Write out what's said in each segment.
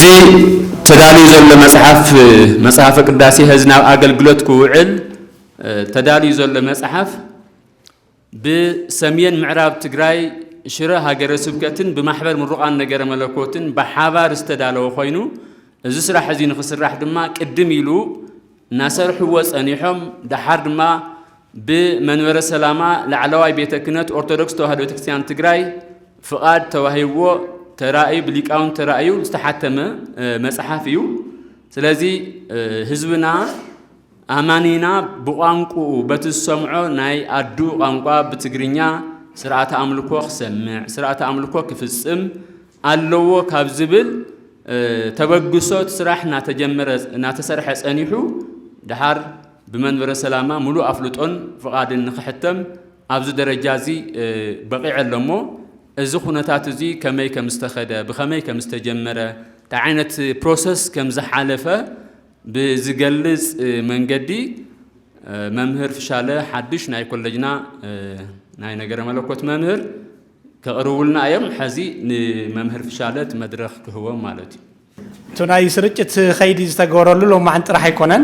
زي تدالي زل مصحف قداسي هزنا أقلقلت كوعل تدالي زل مصحف بسمين معراب تقراي شرا هاجر سبكتن بمحبر من رقان نجار ملكوتن بحبار استدالوا خوينو زسرا حزين خسر راح دما قدم يلو ناصر حوص أنيحهم دحر دما بمنور سلامة لعلواي بيت كنت أرثوذكس توهد وتكسيان تقراي فقاد توهيو ترائي بليكاون ترائيو استحتم مصحفيو سلازي حزبنا أمانينا بقانقو بتسمعو ناي أدو قانقا بتقرينيا سرعة أملكو خسمع سرعة أملكو كفسم اللو كابزبل تبقصوت سرح ناتسرح أنيحو دحر بمنور سلامة ملو أفلطون فقاد نخحتم أبزو درجازي بقيع اللمو إذا خناتات زي كمي كمستخدة بخمي كمستجمرة تعينت بروسس كمزحالفة بزجلس من جدي ممهر في شالة حدش ناي كلجنا ناي نجار ملكوت ممهر كأرولنا أيام حزي ممهر في شالة مدرخ هو مالتي. تناي سرقة خيدي استجورلو لو ما أنت راح يكونن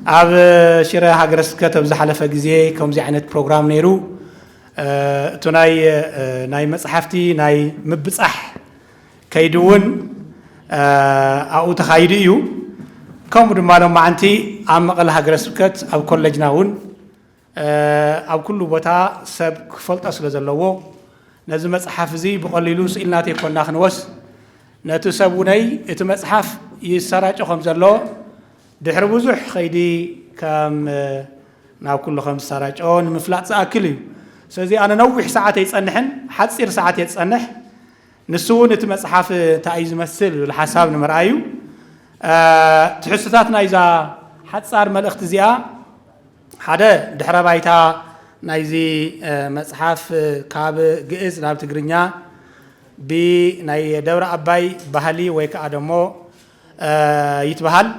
أب شراء هجرس كتب زحالفة جزية كم زي عند برنامج نيرو تناي ناي مصحفتي ناي مبصح كيدون أو تخيديو كم رمالهم معنتي عم قال هجرسكت أو كل لجناون أو كل بتا سب فلت أصل زلوا نزم مصحف زي بقليلوس إلنا تكون نخنوس نتسبوني اتمصحف يسرع خم زلوا دحر بزح خيدي كم ناو كل خمس سرع أون مفلات أكلي سوزي أنا نوح ساعات يتصنحن حتصير ساعات يتصنح نسون اتمصحف تعيز مثل الحساب نمرأيو تحساتنا إذا حد صار ملأخت زيا هذا دحرة بايتا نايزي مصحف كاب جئز ناب تقرنيا بي ناي دورة أباي بحالي ويك آدمو يتبهال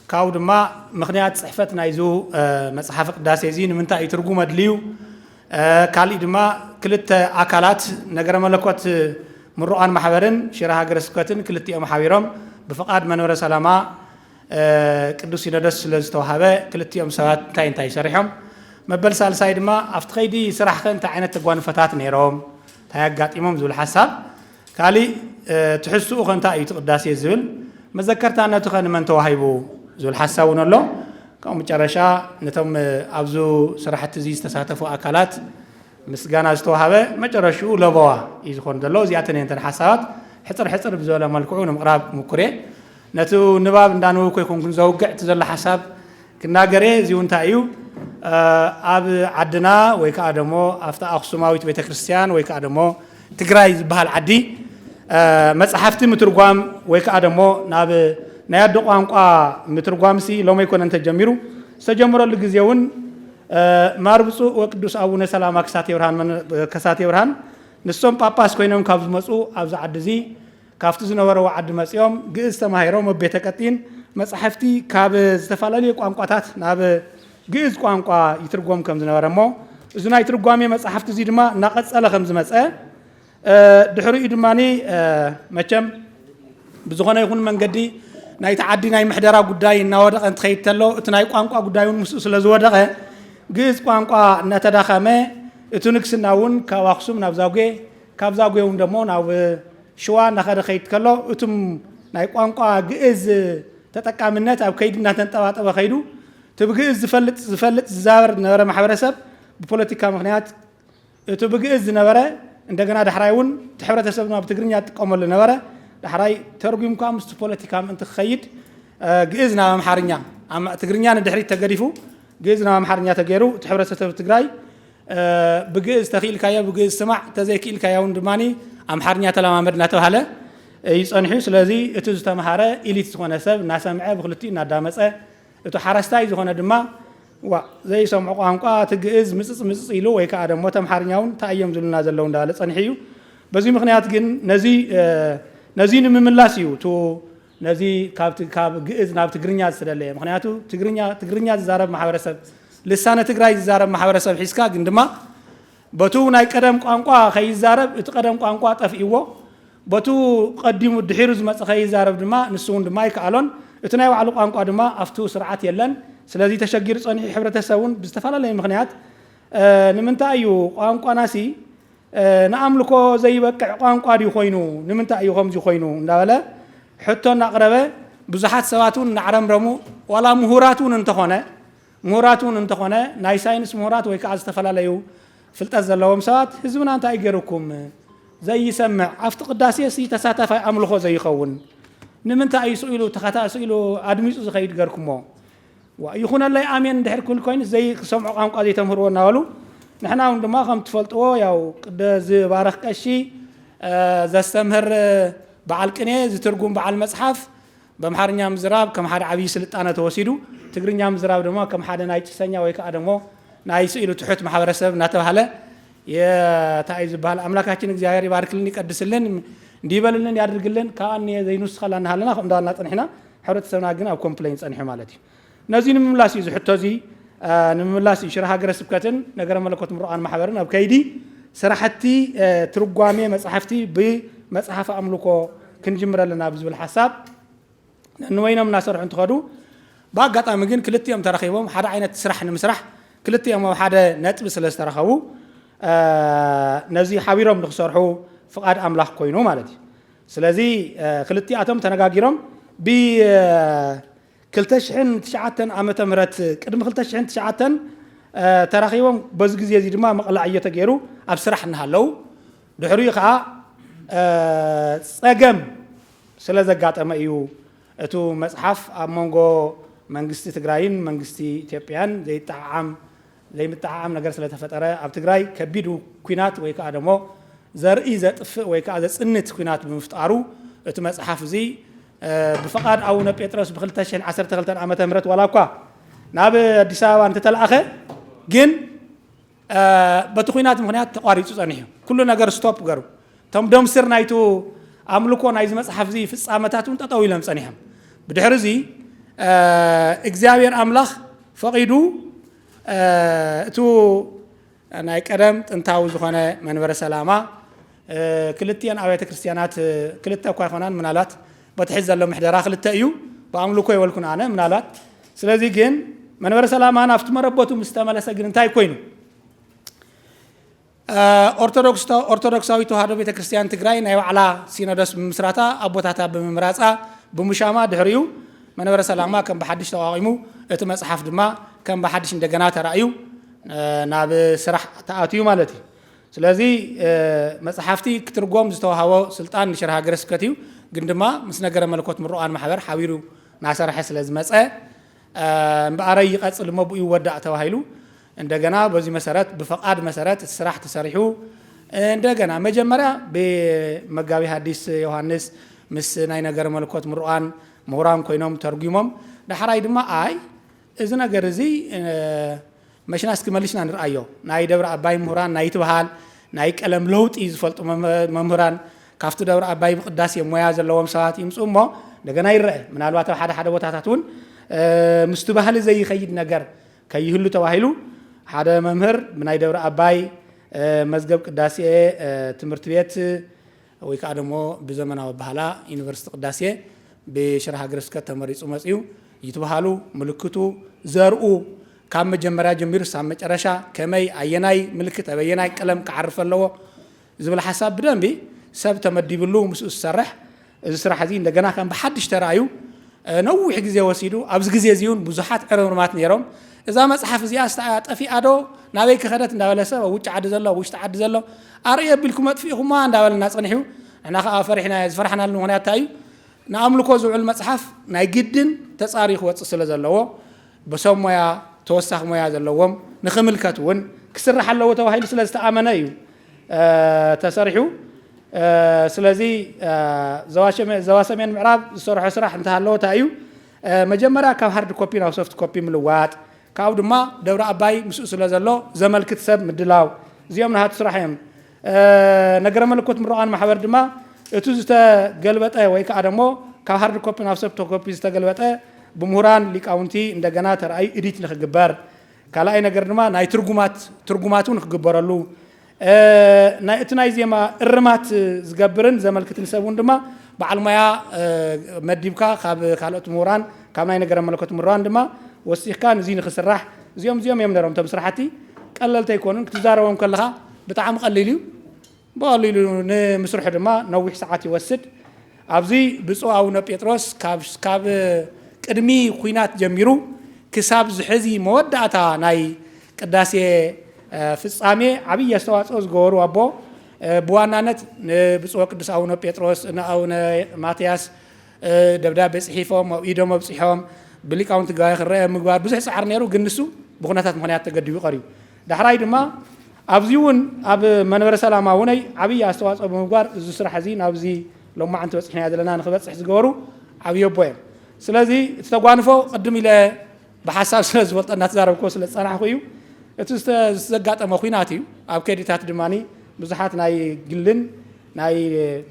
كاود ما مخنيات صحفت نايزو مصحف قداسي زين من تا يترجو مدليو كالي دما كلت أكلات نجار ملكوت من رؤان محاورن شراها جرسكتن كلتي محاورهم بفقاد منور سلامة قدوس يندس لزتوهابه كلتي ساعات تاين شرحهم مبل سال سايد ما أفتقيدي صراحة أنت عينت تجوان فتاة نيروم تهجت إمام ذو الحساب كالي تحسوا أنت أي تقداس يزول مذكرت أنا تخن من توهيبو ذو الحساب ونلو كم تجرشا نتم أبزو صراحة تزيز تساتفوا أكلات مسجانا زتوهابه ما جرشوا لبوا يزخون دلو زيادة أنت الحسابات حتر بزولا ملكوعون مقراب مكوري نتو نباب ندانو كيكون زوجع تزل حساب كنا جري زيون تايو أب عدنا ويك آدمو أفتح أخصماويت بيت كريستيان ويك آدمو تجراي بهالعدي مصحفتي مترجم ويك آدمو ناب نيادو قانقا مترجم سي لو ما يكون أنت جميرو سجمر الجزيون ماربسو وقدوس أبونا سلام كساتي ورهان من كساتي ورهان نسوم باباس كوينهم كابز مسؤول أبز عدزي كافتز نور وعد مسيوم جئز تماهيرهم بيتكتين مصحفتي كابز تفعللي قانقاتات ناب جئز قانقا يترجم كم زنور مو زنا يترجمي مصحفتي زي دما ناقص على خمس مسألة دحري إدماني متشم بزغنا يكون من قدي نايت عدي ناي محدرة قداي نوادق أنت خيت له تناي قانقا قدايون مسؤول لزوادقه جئز قانقا نتداخمه اتونكس ناون كواخسوم نابزاوجي كابزاوجي وندمون أو شوا نخد خيط كله اتم ناي قانقا جئز تتكاملنات أو كيدنا تنتبات أو خيدو تبجئز زفلت زار نورا محبرسب ببوليتيكا مغنيات تبجئز نورا عندنا دحرايون تحبرت سبنا بتجرنيا تقامل نورا دحراي ترجم كامست بوليتيكا أنت خيد جئزنا محرنيا أما تجرنيا ندحري تجريفو جئزنا محرنيا تجرو تحبرت سب تجراي بجئز تخيل كايا بجئز سمع تزكيل كايا وندماني أم حرنيا تلام مدنا توهلا يصنحوا سلازي اتوزت مهارة إليت زخنا سب ناس معه بخلتي نادمس اتو حرستاي زخنا دما وا زي سمعوا قانقا تجئز مصص إلو ويك آدم وتم حرنياون تأيام زلنا زلون دال صنحيو بزي مخنيات جن نزي نمملاسيو تو نزي كاب جئز ناب تجرنيا سدلله مخنياتو تجرنيا زارب محاورسب لسانة تجراي زارب محاورسب حسكا جندما بتو ناي قدم قانقا خي زارب اتقدم قانقا طفيو بتو قديمو الدحيرز ما تخيل زارب دما نسون دما يكالون اتناي وعلى قانقا دما افتو سرعات يلن سلازي تشجير صني حبرتسون بزتفالله مخنيات نمنتا ايو قانقا ناسي نعملكو زي بقع قانقا دي خوينو نمنتا ايو خمزي خوينو እንዳበለ حتى نقربه ብዙሓት ሰባቱን ናዕረምረሙ ወላ ምሁራቱን እንተኾነ ናይ ሳይንስ ምሁራት ወይ ከዓ ዝተፈላለዩ ፍልጠት ዘለዎም ሰባት ህዝብና እንታይ ገይሩኩም ዘይሰምዕ afti ቅዳሴ ተሳታፋይ ኣምልኾ ዘይኸውን ንምንታይ ይስኢሉ ተኸታስኢሉ ኣድሚፁ ዝኸይድ ገርኩሞ ወይኹነለይ ኣሜን ድሕር ኩል ኮይኑ ዘይሰምዑ ቋንቋ ዘይተምህርዎ እናበሉ ንሕና እውን ድማ ከም ትፈልጥዎ ያው ቅደስ ባረኽ ቀሺ ዘስተምህር በዓል ቅኔ ዝትርጉም በዓል መጽሓፍ በመሓርኛ ምዝራብ ከም ሓደ ዓብይ ስልጣነ ተወሲዱ ትግርኛ ምዝራብ ደግሞ ከም ሓደ ናይ ጭሰኛ ወይ ከዓ ደግሞ ናይ ስኢሉ ትሑት ማሕበረሰብ እናተባሃለ የታይ ዝበሃል አምላካችን እግዚአብሔር ይባርክልን ይቀድስልን እንዲበልልን ያድርግልን ካን ዘይኑስ خلانا ሃለና እንዳልና ጽንሕና ሕብረተሰብና ግን ኣብ ኮምፕሌን ጽንሕ ማለት እዩ ነዚህን ምምላስ እዩ ዝሕቶዚ ንምምላስ ሽራ ሃገረ ስብከትን ነገረ መለኮት ምሩቃን ማሕበርን ኣብ ከይዲ ስራሕቲ ትርጓሜ መጽሐፍቲ ብመጽሐፍ አምልኮ ክንጅምረልና ብዝብል ሐሳብ ንወይኖም እናሰርሑ እንትኸዱ ባጋጣሚ ግን ክልቲኦም ተረኺቦም ሓደ ዓይነት ስራሕ ንምስራሕ ክልቲኦም ኣብ ሓደ ነጥብ ስለ ዝተረኸቡ ነዚ ሓቢሮም ንኽሰርሑ ፍቃድ ኣምላኽ ኮይኑ ማለት እዩ ስለዚ ክልቲኣቶም ተነጋጊሮም ብ 2009 ዓመተ ምህረት ቅድሚ 2009 ተረኺቦም በዚ ግዜ እዚ ድማ መቕላዕዮ ተገይሩ ኣብ ስራሕ እናሃለው ድሕሪኡ ከዓ ፀገም ስለ ዘጋጠመ እዩ እቱ መጽሐፍ ኣብ መንጎ መንግስቲ ትግራይን መንግስቲ ኢትዮጵያን ዘይምጣዓም ነገር ስለ ተፈጠረ ኣብ ትግራይ ከቢዱ ኩናት ወይ ከዓ ደሞ ዘርኢ ዘጥፍእ ወይ ከዓ ዘጽንት ኩናት ብምፍጣሩ እቱ መጽሐፍ እዚ ብፍቃድ ኣቡነ ጴጥሮስ ብ2012 ዓመተ ምህረት ወላ እኳ ናብ አዲስ አበባ እንተተላእኸ ግን በቲ ኩናት ምክንያት ተቋሪጹ ጸኒሑ ኩሉ ነገር ስቶፕ ገሩ ቶም ደም ስር ናይቱ ኣምልኮ ናይዚ መጽሐፍ እዚ ፍጻመታቱን ጠጠው ኢሎም ጸኒሖም ብድሕሪ እዚ እግዚአብሔር አምላኽ ፈቂዱ እቱ ናይ ቀደም ጥንታዊ ዝኾነ መንበረ ሰላማ ክልቲአን አብያተ ክርስቲያናት ክልተ እኳ ይኾናን ምናልባት በትሕዝ ዘሎ ምሕደራ ክልተ እዩ በአምልኮ ይወልኩን ኣነ ምናልባት ስለዚ ግን መንበረ ሰላማ ናፍቲ መረበቱ ምስተመለሰ ግን እንታይ ኮይኑ ኦርቶዶክሳዊ ተዋህዶ ቤተ ክርስቲያን ትግራይ ናይ ባዕላ ሲኖዶስ ብምስራታ ኣቦታታ ብምምራፃ ብምሻማ ድሕሪኡ መንበረ ሰላማ ከም በሓድሽ ተቋቂሙ እቲ መጽሐፍ ድማ ከም በሓድሽ እንደገና ተራእዩ ናብ ስራሕ ተኣትዩ ማለት እዩ ስለዚ መጽሐፍቲ ክትርጎም ዝተዋሃቦ ስልጣን ንሽራ ሃገረ ስብከት እዩ ግን ድማ ምስ ነገረ መለኮት ምሩቃን ማሕበር ሓቢሩ ናሰርሐ ስለ ዝመፀ እምበኣረይ ይቐጽል መብኡ ይወዳእ ተባሂሉ እንደገና በዚህ መሰረት በፈቃድ መሰረት ስራሕ ተሰሪሑ እንደገና መጀመሪያ በመጋቢ ሐዲስ ዮሐንስ ምስ ናይ ነገረ መለኮት ምሩቃን ምሁራን ኮይኖም ተርጉሞም ዳሕራይ ድማ አይ እዚ ነገር እዚ መሽናስ ክመልሽና ንርአዮ ናይ ደብረ አባይ ምሁራን ናይ ትበሃል ናይ ቀለም ለውጢ ዝፈልጡ መምህራን ካፍቱ ደብረ አባይ ብቅዳሴ ሞያ ዘለዎም ሰባት ይምፁ እሞ እንደገና ይረአ ምናልባት ሓደ ሓደ ቦታታት እውን ምስቱ ባህል ዘይኸይድ ነገር ከይህሉ ተባሂሉ ሓደ መምህር ብናይ ደብረ አባይ መዝገብ ቅዳሴ ትምህርት ቤት ወይ ከዓ ደሞ ብዘመናዊ ባህላ ዩኒቨርሲቲ ቅዳሴ በሽራ ሃገረ ስብከት ተመሪጹ መጽዩ ይትበሃሉ ምልክቱ ዘርኡ ካብ መጀመርያ ጀሚሩ ሳብ መጨረሻ ከመይ አየናይ ምልክት አበየናይ ቀለም ክዓርፍ ኣለዎ ዝብል ሓሳብ ብደንቢ ሰብ ተመዲብሉ ምስኡ ዝሰርሕ እዚ ስራሕ እዚ እንደገና ከም በሓድሽ ተራእዩ ነዊሕ ግዜ ወሲዱ ኣብዚ ግዜ እዚውን ብዙሓት ዕርምርማት ነይሮም እዛ መጽሐፍ እዚኣ ጠፊኣ ዶ ናበይ ክኸደት እንዳበለ ሰብ ውጭ ዓዲ ዘሎ ውሽጢ ዓዲ ዘሎ ኣርእየ ኣቢልኩም ኣጥፊኢኹማ እንዳበለና ጸኒሑ ንሕና ከዓ ፈሪሕና ዝፈርሐናሉ ምክንያት እንታይ እዩ ንኣምልኮ ዝውዕል መጽሐፍ ናይ ግድን ተጻሪኹ ወፅእ ስለ ዘለዎ በሰብ ሞያ ተወሳኺ ሞያ ዘለዎም ንኽምልከት እውን ክስራሕ ኣለዎ ተባሂሉ ስለ ዝተኣመነ እዩ ተሰሪሑ ስለዚ ዘዋ ሰሜን ምዕራብ ዝሰርሖ ስራሕ እንተሃለዎ እንታይ እዩ መጀመርያ ካብ ሃርድ ኮፒ ናብ ሶፍት ኮፒ ምልዋጥ ካብኡ ድማ ደብረ አባይ ምስኡ ስለ ዘሎ ዘመልክት ሰብ ምድላው እዚኦም ናሃቱ ስራሕ እዮም ነገረ መለኮት ምሩቃን ማሕበር ድማ እቱ ዝተገልበጠ ወይ ከዓ ደሞ ካብ ሃርድ ኮፒ ናብ ሶፍት ኮፒ ዝተገልበጠ ብምሁራን ሊቃውንቲ እንደገና ተራእዩ ኤዲት ንኽግበር ካልኣይ ነገር ድማ ናይ ትርጉማቱን ክግበረሉ نايتناي زيما الرمات زجبرن زملكتن سبون دما بعلمايا مديبكا خالوت موران كاماي نجر ملكوت موران دما وسيخ كان زين خسرح زيوم يمنرهم تبصرحتي قللت يكونن كتزارهم كلها بطعم قليليو بقليلو نمسرح دما نوح ساعات يوسد ابزي بصو أونا بيتروس كاب قدمي خوينات جميرو كساب زحزي مودعتا ناي قداسي ፍጻሜ عبي استواصኦ ዝገበሩ አቦ بوانانت بصو ቅዱስ አቡነ ጴጥሮስ እና አቡነ ማትያስ ደብዳቤ ጽሒፎም ኢዶም ኣብጽሖም ብሊቃውንቲ ጋር ክረአ ምግባር ብዙሕ ጻዕር ነይሩ ግን ንሱ ብኹነታት ምኽንያት ተገዲቡ ቀሪቡ ዳሕራይ ድማ ኣብዚውን ኣብ መንበረ ሰላማ ውነይ ዓብይ ኣስተዋጽኦ ብምግባር እዚ ስራሕ እዚ ናብዚ ሎማዓንቲ በጽሕና ዘለና ንኽበጽሕ ዝገበሩ ዓብይ ኣቦ እዮም ስለዚ ተጓንፎ ቅድም ኢለ ብሓሳብ ስለ ዝፈልጦ እናተዛረብኮ ስለ ዝጸናሕኩ እዩ እቲ ዝተጋጠመ ኩናት እዩ ኣብ ከዲታት ድማኒ ብዙሓት ናይ ግልን ናይ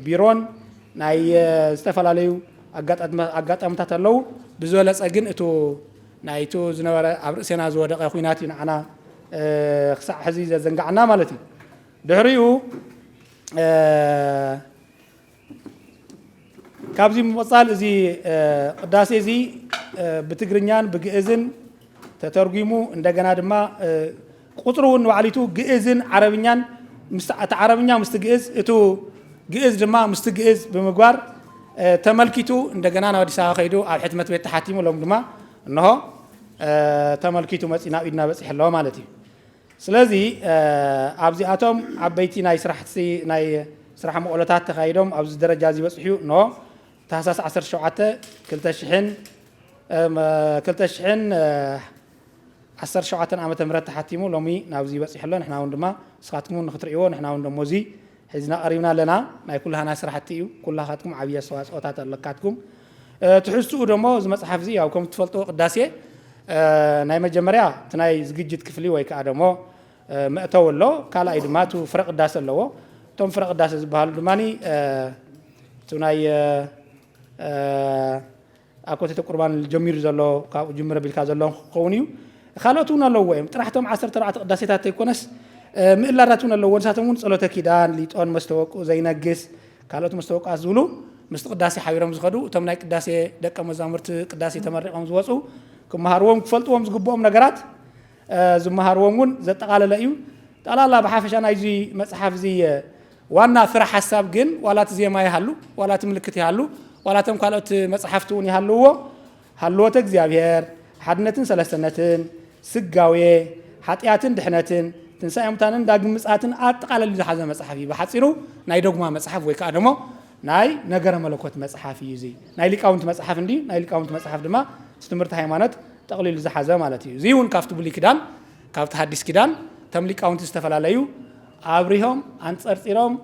ቢሮን ናይ ዝተፈላለዩ ኣጋጣምታት ኣለው ብዝበለፀ ግን እቱ ናይቱ ዝነበረ ኣብ ርእስና ዝወደቀ ኩናት እዩ ንዓና ክሳዕ ሕዚ ዘዘንጋዕና ማለት እዩ ድሕሪኡ ካብዚ ምወፃል እዚ ቅዳሴ እዚ ብትግርኛን ብግእዝን ተተርጉሙ እንደገና ድማ ቁጥሩን ባዕሊቱ ግእዝን ዓረብኛን ዓረብኛ ምስቲ ግእዝ እቱ ግእዝ ድማ ምስቲ ግእዝ ብምግባር ተመልኪቱ እንደገና ናብ አዲስ አበባ ከይዱ ኣብ ሕትመት ቤት ተሓቲሙ ሎም ድማ እንሆ ተመልኪቱ መፂና ኢድና በፂሕ ኣለዎ ማለት እዩ ስለዚ ኣብዚኣቶም ዓበይቲ ናይ ስራሕ መቆሎታት ተካይዶም ኣብዚ ደረጃ እዚ በፂሑ እንሆ ታህሳስ 17 2017 ዓመተ ምህረት ተሓቲሙ ሎሚ ናብዚ በፂሕ ኣሎ ንሕና እውን ድማ ስኻትኩም ንኽትርእይዎ ንሕና እውን ደሞ እዚ ሒዝና ቀሪብና ኣለና ናይ ኩላህና ስራሕቲ እዩ ኩላኻትኩም ዓብይ ኣስተዋፅኦታት ኣለካትኩም ትሕዝትኡ ደሞ እዚ መፅሓፍ እዚ ያው ከም ትፈልጥዎ ቅዳሴ ናይ መጀመርያ እቲ ናይ ዝግጅት ክፍሊ ወይ ከዓ ደሞ መእተው ኣሎ ካልኣይ ድማ እቲ ፍረ ቅዳሴ ኣለዎ እቶም ፍረ ቅዳሴ ዝበሃሉ ድማኒ እቲ ናይ ኣኮቴተ ቁርባን ጀሚሩ ዘሎ ካብኡ ጅምረ ቢልካ ዘሎ ክኸውን እዩ ካልኦት እውን ኣለዎ እዮም ጥራሕቶም 14 ቅዳሴታት ኣይኮነስ ምእላራት እውን ኣለዎ ንሳቶም እውን ጸሎተ ኪዳን ሊጦን መስተወቁ ዘይነግስ ካልኦት መስተወቃት ዝብሉ ምስቲ ቅዳሴ ሓቢሮም ዝኸዱ እቶም ናይ ቅዳሴ ደቀ መዛሙርቲ ቅዳሴ ተመሪቆም ዝወፁ ክመሃርዎም ክፈልጥዎም ዝግብኦም ነገራት ዝመሃርዎም እውን ዘጠቃለለ እዩ ጠቅላላ ብሓፈሻ ናይዚ መፅሓፍ እዚ ዋና ፍረ ሓሳብ ግን ዋላት ዜማ ይሃሉ ዋላት ምልክት ይሃሉ ዋላቶም ካልኦት መፅሓፍቲ እውን ይሃልዎ ሃልዎተ እግዚኣብሔር ሓድነትን ሰለስተነትን ስጋዌ ሓጢአትን ድሕነትን ትንሳኤ ሙታንን ዳግም ምጽአትን ኣጠቃለሉ ዝሓዘ መፅሓፍ እዩ ብሓፂሩ ናይ ዶግማ መፅሓፍ ወይ ከዓ ደሞ ናይ ነገረ መለኮት መፅሓፍ እዩ እዚ ናይ ሊቃውንቲ መፅሓፍ እንዲ ናይ ሊቃውንቲ መፅሓፍ ድማ ትምህርቲ ሃይማኖት ጠቕሊሉ ዝሓዘ ማለት እዩ እዚ እውን ካብቲ ብሉይ ኪዳን ካብቲ ሓዲስ ኪዳን ተም ሊቃውንቲ ዝተፈላለዩ ኣብሪሆም አንጸርፂሮም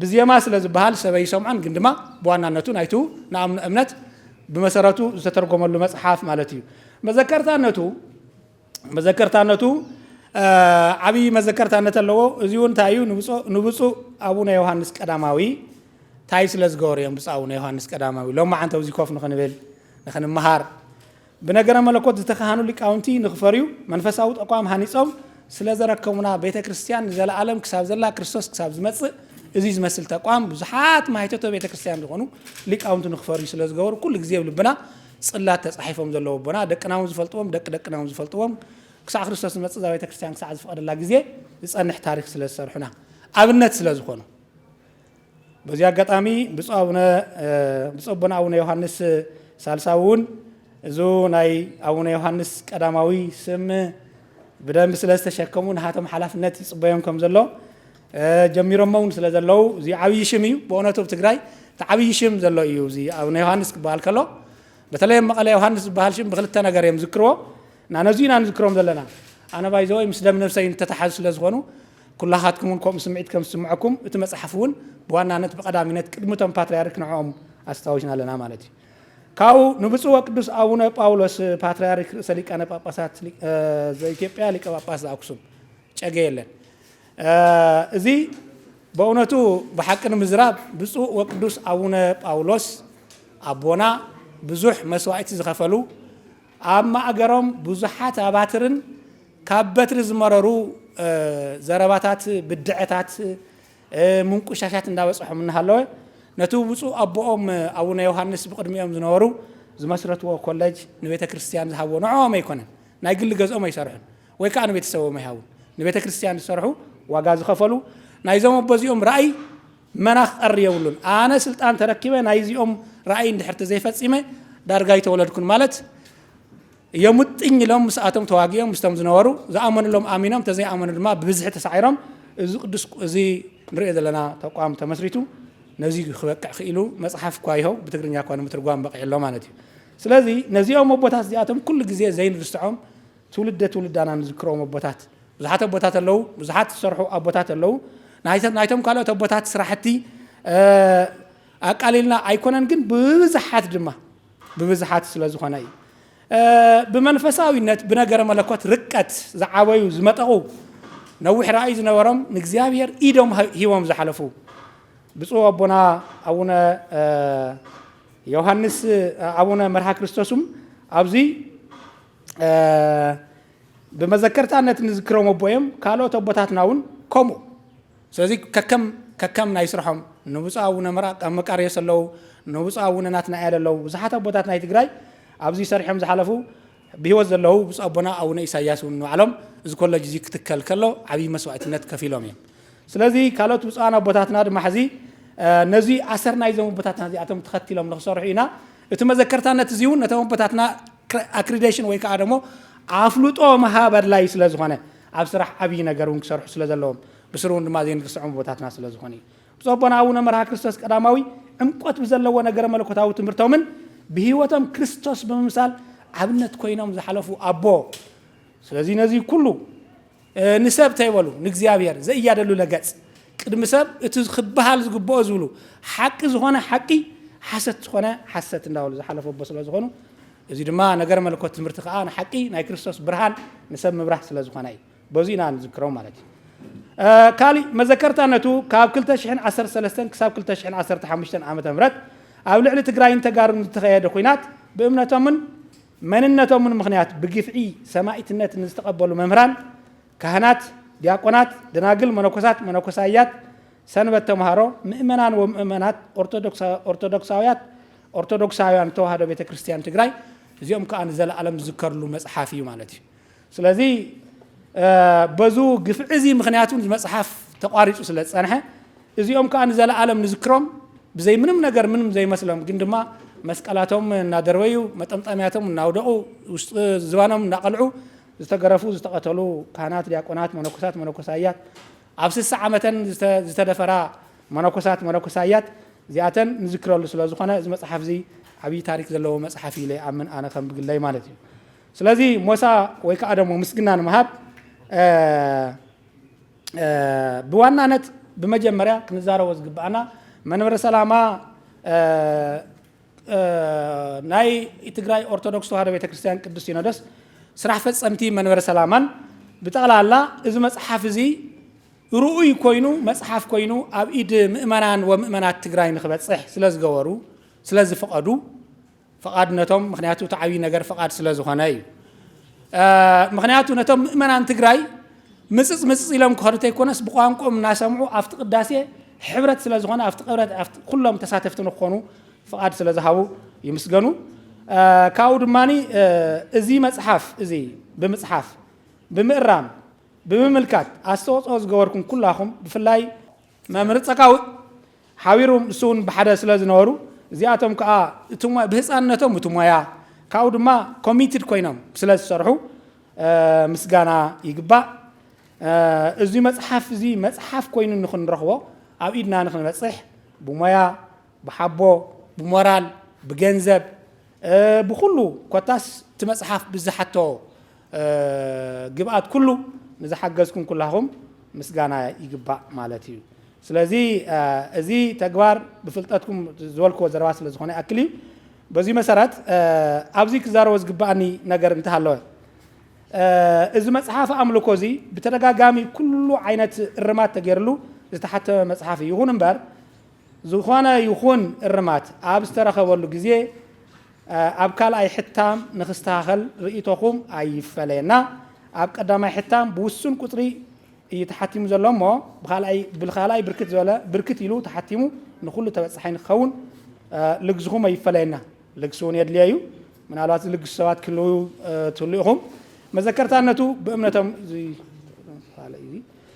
ብዜማ ስለ ዝበሃል ሰበይ ሰምዖን ግን ድማ ብዋናነቱ ናይቱ ንኣምኑ እምነት ብመሰረቱ ዝተተርጎመሉ መፅሓፍ ማለት እዩ መዘከርታነቱ ዓብይ መዘከርታነት ኣለዎ እዚ እውን እንታይ እዩ ንብፁዕ ኣቡነ ዮሃንስ ቀዳማዊ ታይ ስለ ዝገበሩ እዮም ብፁዕ ኣቡነ ዮሃንስ ቀዳማዊ ሎማዓንቲ ኣብዚ ኮፍ ንኽንብል ንኽንመሃር ብነገረ መለኮት ዝተኻሃኑ ሊቃውንቲ ንኽፈርዩ መንፈሳዊ ተቋም ሃኒፆም ስለ ዘረከቡና ቤተ ክርስቲያን ዘለዓለም ክሳብ ዘላ ክርስቶስ ክሳብ ዝመፅእ እዚ ዝመስል ተቋም ብዙሓት ማይተቶ ቤተ ክርስቲያን ዝኾኑ ሊቃውንቲ ንኽፈርዩ ስለ ዝገበሩ ኩሉ ግዜ ብልብና ጽላት ተጻሒፎም ዘለዎ ቦና ደቅናውን ዝፈልጥዎም ደቅናውን ዝፈልጥዎም ክሳዕ ክርስቶስ ዝመፅእ ዛ ቤተ ክርስቲያን ክሳዕ ዝፈቀደላ ግዜ ዝጸንሕ ታሪክ ስለ ዝሰርሑና ኣብነት ስለ ዝኾኑ በዚ ኣጋጣሚ ብፁዕ ኣቡነ ዮሃንስ ሳልሳዊ እውን እዙ ናይ ኣቡነ ዮሃንስ ቀዳማዊ ስም ብደንብ ስለ ዝተሸከሙ ንሃቶም ሓላፍነት ይጽበዮም ከም ዘሎ ጀሚሮም እውን ስለ ዘለው እዚ ዓብይ ሽም እዩ ብእውነቱ ብትግራይ እቲ ዓብይ ሽም ዘሎ እዩ እዚ ኣቡነ ዮሃንስ ክበሃል ከሎ በተለይ መቐለ ዮሃንስ ዝበሃል ሽም ብክልተ ነገር እዮም ዝክርዎ ናነዚና ንዝክሮም ዘለና ኣነ ባይዘወይ ምስ ደም ነፍሰይ ተተሓዙ ስለ ዝኾኑ ኩላኻትኩም እውን ከምኡ ስምዒት ከም ዝስምዐኩም እቲ መፅሓፍ እውን ብዋናነት ብቐዳሚነት ቅድሚቶም ፓትርያርክ ንዕኦም ኣስታዊስና ኣለና ማለት እዩ ካብኡ ንብፁዕ ወቅዱስ ኣቡነ ጳውሎስ ፓትርያርክ ርእሰ ሊቃነ ጳጳሳት ዘኢትዮጵያ ሊቀ ጳጳስ ዘኣክሱም ጨገ የለን እዚ በእውነቱ ብሓቂ ንምዝራብ ብፁዕ ወቅዱስ ኣቡነ ጳውሎስ ኣቦና ብዙሕ መስዋዕቲ ዝኸፈሉ ኣብ ማእገሮም ብዙሓት ኣባትርን ካብ በትሪ ዝመረሩ ዘረባታት ብድዕታት ምንቁሻሻት እንዳበጽሖም እንሃለወ ነቱ ብፁዕ አቦኦም አቡነ ዮሐንስ በቅድሚኦም ዝነበሩ ዝመስረትዎ ኮሌጅ ንቤተ ክርስቲያን ዝሃቦ ንዖም ኣይኮነን ናይ ግል ገዝኦም ኣይሰርሑን ወይ ከዓ ንቤተሰቦም ኣይሃቡን ንቤተ ክርስቲያን ዝሰርሑ ዋጋ ዝኸፈሉ ናይ ዞም ኣቦዚኦም ራእይ መናኽ ቀር የብሉን ኣነ ስልጣን ተረኪበ ናይ ዚኦም ራእይ እንድሕር ተዘይፈጺመ ዳርጋ ይተወለድኩን ማለት የሙጥኝ ሎም ምስኣቶም ተዋጊኦም ምስቶም ዝነበሩ ዝኣመኑሎም ኣሚኖም ተዘይኣመኑ ድማ ብብዝሒ ተሳዒሮም እዚ ቅዱስ እዚ ንሪኦ ዘለና ተቋም ተመስሪቱ ነዚ ክበቅዕ ክኢሉ መጽሓፍ እኳ ይኸው ብትግርኛ እኳ ንምትርጓም በቂዕሎ ማለት እዩ ስለዚ ነዚኦም ኣቦታት እዚኣቶም ኩሉ ግዜ ዘይንርስዖም ትውልዳና ንዝክሮም ኣቦታት ብዙሓት ኣቦታት ኣለዉ ብዙሓት ዝሰርሑ ኣቦታት ኣለዉ ናይቶም ካልኦት ኣቦታት ስራሕቲ ኣቃሊልና ኣይኮነን ግን ብብዝሓት ስለ ዝኾነ እዩ ብመንፈሳዊነት ብነገረ መለኮት ርቀት ዝዓበዩ ዝመጠቑ ነዊሕ ራእይ ዝነበሮም ንእግዚአብሔር ኢዶም ሂቦም ዝሓለፉ ብፁዕ አቦና አቡነ ዮሐንስ አቡነ መርሃ ክርስቶስም ኣብዚ በመዘከርታነት ንዝክሮም ኣቦዮም ካልኦት ኣቦታትና እውን ከምኡ ስለዚ ከከም ናይ ስርሖም ንብፁዕ አቡነ መቃርዮስ ኣለዉ ንብፁዕ አቡነ ናትናኤል ኣለዉ ብዙሓት ኣቦታት ናይ ትግራይ ኣብዚ ሰሪሖም ዝሓለፉ ብሂወት ዘለዉ ብፁዕ አቦና አቡነ ኢሳያስ እውን ንባዕሎም እዚ ኮሌጅ እዚ ክትከል ከሎ ዓብዪ መስዋዕትነት ከፊሎም እዮም ስለዚ ካልኦት ብፁዓን ኣቦታትና ድማ ሕዚ ነዚ ኣሰር ናይ ዞም ኣቦታትና እዚኣቶም ተኸቲሎም ንክሰርሑ ኢና እቲ መዘከርታነት እዚ እውን ነቶም ኣቦታትና ኣክሪዴሽን ወይ ከዓ ደሞ ኣፍሉጦ መሃበር ላይ ስለ ዝኾነ ኣብ ስራሕ ዓብዪ ነገር እውን ክሰርሑ ስለ ዘለዎም ብስሩ እውን ድማ ዘይንርስዖም ኣቦታትና ስለ ዝኾነ እዩ ብፁዕ ኣቦና አቡነ መርሃ ክርስቶስ ቀዳማዊ ዕምቆት ብዘለዎ ነገረ መለኮታዊ ትምህርቶምን ብሂወቶም ክርስቶስ ብምምሳል ዓብነት ኮይኖም ዝሓለፉ ኣቦ ስለዚ ነዚ ኩሉ ንሰብ ተይበሉ ንእግዚአብሔር ዘእያደሉ ለገጽ ቅድሚ ሰብ እቲ ክበሃል ዝግብኦ ዝብሉ ሓቂ ዝኾነ ሓቂ ሓሰት ዝኾነ ሓሰት እንዳበሉ ዝሓለፉ ኣቦ ስለ ዝኾኑ እዚ ድማ ነገር መለኮት ትምህርቲ ከዓ ንሓቂ ናይ ክርስቶስ ብርሃን ንሰብ ምብራህ ስለ ዝኾነ እዩ በዚ ኢና ንዝክሮም ማለት እዩ ካሊእ መዘከርታነቱ ካብ 2013 ክሳብ 2015 ዓመተ ምህረት ኣብ ልዕሊ ትግራይን ተጋሩን ዝተኸየደ ኩናት ብእምነቶምን መንነቶምን ምክንያት ብግፍዒ ሰማዕትነት ንዝተቐበሉ መምህራን ካህናት ዲያቆናት ደናግል መነኮሳያት ሰንበት ተምሃሮ ምእመናን ወምእመናት ኦርቶዶክሳውያን ተዋህዶ ቤተ ክርስቲያን ትግራይ እዚኦም ከዓ ንዘለዓለም ዝዝከርሉ መጽሓፍ እዩ ማለት እዩ ስለዚ በዙ ግፍዒ እዚ ምክንያቱን መጽሓፍ ተቋሪጹ ስለ ዝጸንሐ እዚኦም ከዓ ንዘለዓለም ንዝክሮም ብዘይ ምንም ነገር ምንም ዘይመስሎም ግን ድማ መስቀላቶም እናደርበዩ መጠምጠሚያቶም እናውደቑ ዝባኖም እናቐልዑ ዝተገረፉ ዝተቐተሉ ካህናት ዲያቆናት መነኮሳያት ኣብ 60 ዓመተን ዝተደፈራ መነኮሳያት እዚኣተን ንዝክረሉ ስለ ዝኾነ እዚ መጽሓፍ እዚ ዓብዪ ታሪክ ዘለዎ መጽሓፍ ኢለ ኣምን ኣነ ከም ብግለይ ማለት እዩ ስለዚ ሞሳ ወይ ከዓ ደሞ ምስግና ንምሃብ ብዋናነት ብመጀመርያ ክንዛረቦ ዝግባአና መንበረ ሰላማ ናይ ትግራይ ኦርቶዶክስ ተዋህዶ ቤተ ክርስቲያን ቅዱስ ሲኖዶስ ስራሕ ፈጸምቲ መንበረ ሰላማን ብጠቕላላ እዚ መጽሓፍ እዚ ርኡይ ኮይኑ መጽሓፍ ኮይኑ ኣብ ኢድ ምእመናን ወምእመናት ትግራይ ንኽበጽሕ ስለ ዝገበሩ ስለ ዝፈቐዱ ፈቓድነቶም ምክንያቱ ተዓብዪ ነገር ፈቓድ ስለ ዝኾነ እዩ ምክንያቱ ነቶም ምእመናን ትግራይ ምፅፅ ኢሎም ክኸዱ ተይኮነስ ብቋንቋኦም እናሰምዑ ኣብቲ ቅዳሴ ሕብረት ስለ ዝኾነ ኣብቲ ቅብረት ኩሎም ተሳተፍቲ ንክኾኑ ፈቓድ ስለ ዝሃቡ ይምስገኑ ካብኡ ድማኒ እዚ መጽሓፍ እዚ ብምጽሓፍ ብምእራም ብምምልካት ኣስተዋፅኦ ዝገበርኩም ኩላኹም ብፍላይ መምህር ፀቃዊ ሓቢሮም እሱውን ብሓደ ስለ ዝነበሩ እዚኣቶም ከዓ ብህፃንነቶም እቲ ሞያ ካብኡ ድማ ኮሚትድ ኮይኖም ስለ ዝሰርሑ ምስጋና ይግባእ እዚ መጽሓፍ እዚ መጽሓፍ ኮይኑ ንኽንረኽቦ ኣብ ኢድና ንኽንበጽሕ ብሞያ ብሓቦ ብሞራል ብገንዘብ ብኩሉ ኮታስ እቲ መጽሓፍ ብዝሓቶ ግብኣት ኩሉ ንዝሓገዝኩም ኩላኹም ምስጋና ይግባእ ማለት እዩ ስለዚ እዚ ተግባር ብፍልጠትኩም ዝበልክዎ ዘረባ ስለ ዝኾነ ኣክል እዩ በዚ መሰረት ኣብዚ ክዛረቦ ዝግባእኒ ነገር እንተሃለወ እዚ መጽሓፍ ኣምልኮ እዚ ብተደጋጋሚ ኩሉ ዓይነት እርማት ተገይርሉ ዝተሓተመ መጽሓፍ ይኹን እምበር ዝኾነ ይኹን እርማት ኣብ ዝተረኸበሉ ግዜ ኣብ ካልኣይ ሕታም ንክስተኻኸል ርእይቶኹም ኣይፈለየና ኣብ ቀዳማይ ሕታም ብውሱን ቁጥሪ يتحتموا زلهم بخالاي بالخالاي بركت زولا بركت يلو تحتموا نخلو تبصحين خون لجزهم يفلينا لجسون يدليايو من على لجس سوات كله توليهم ما ذكرت أنتو بأمنتهم زي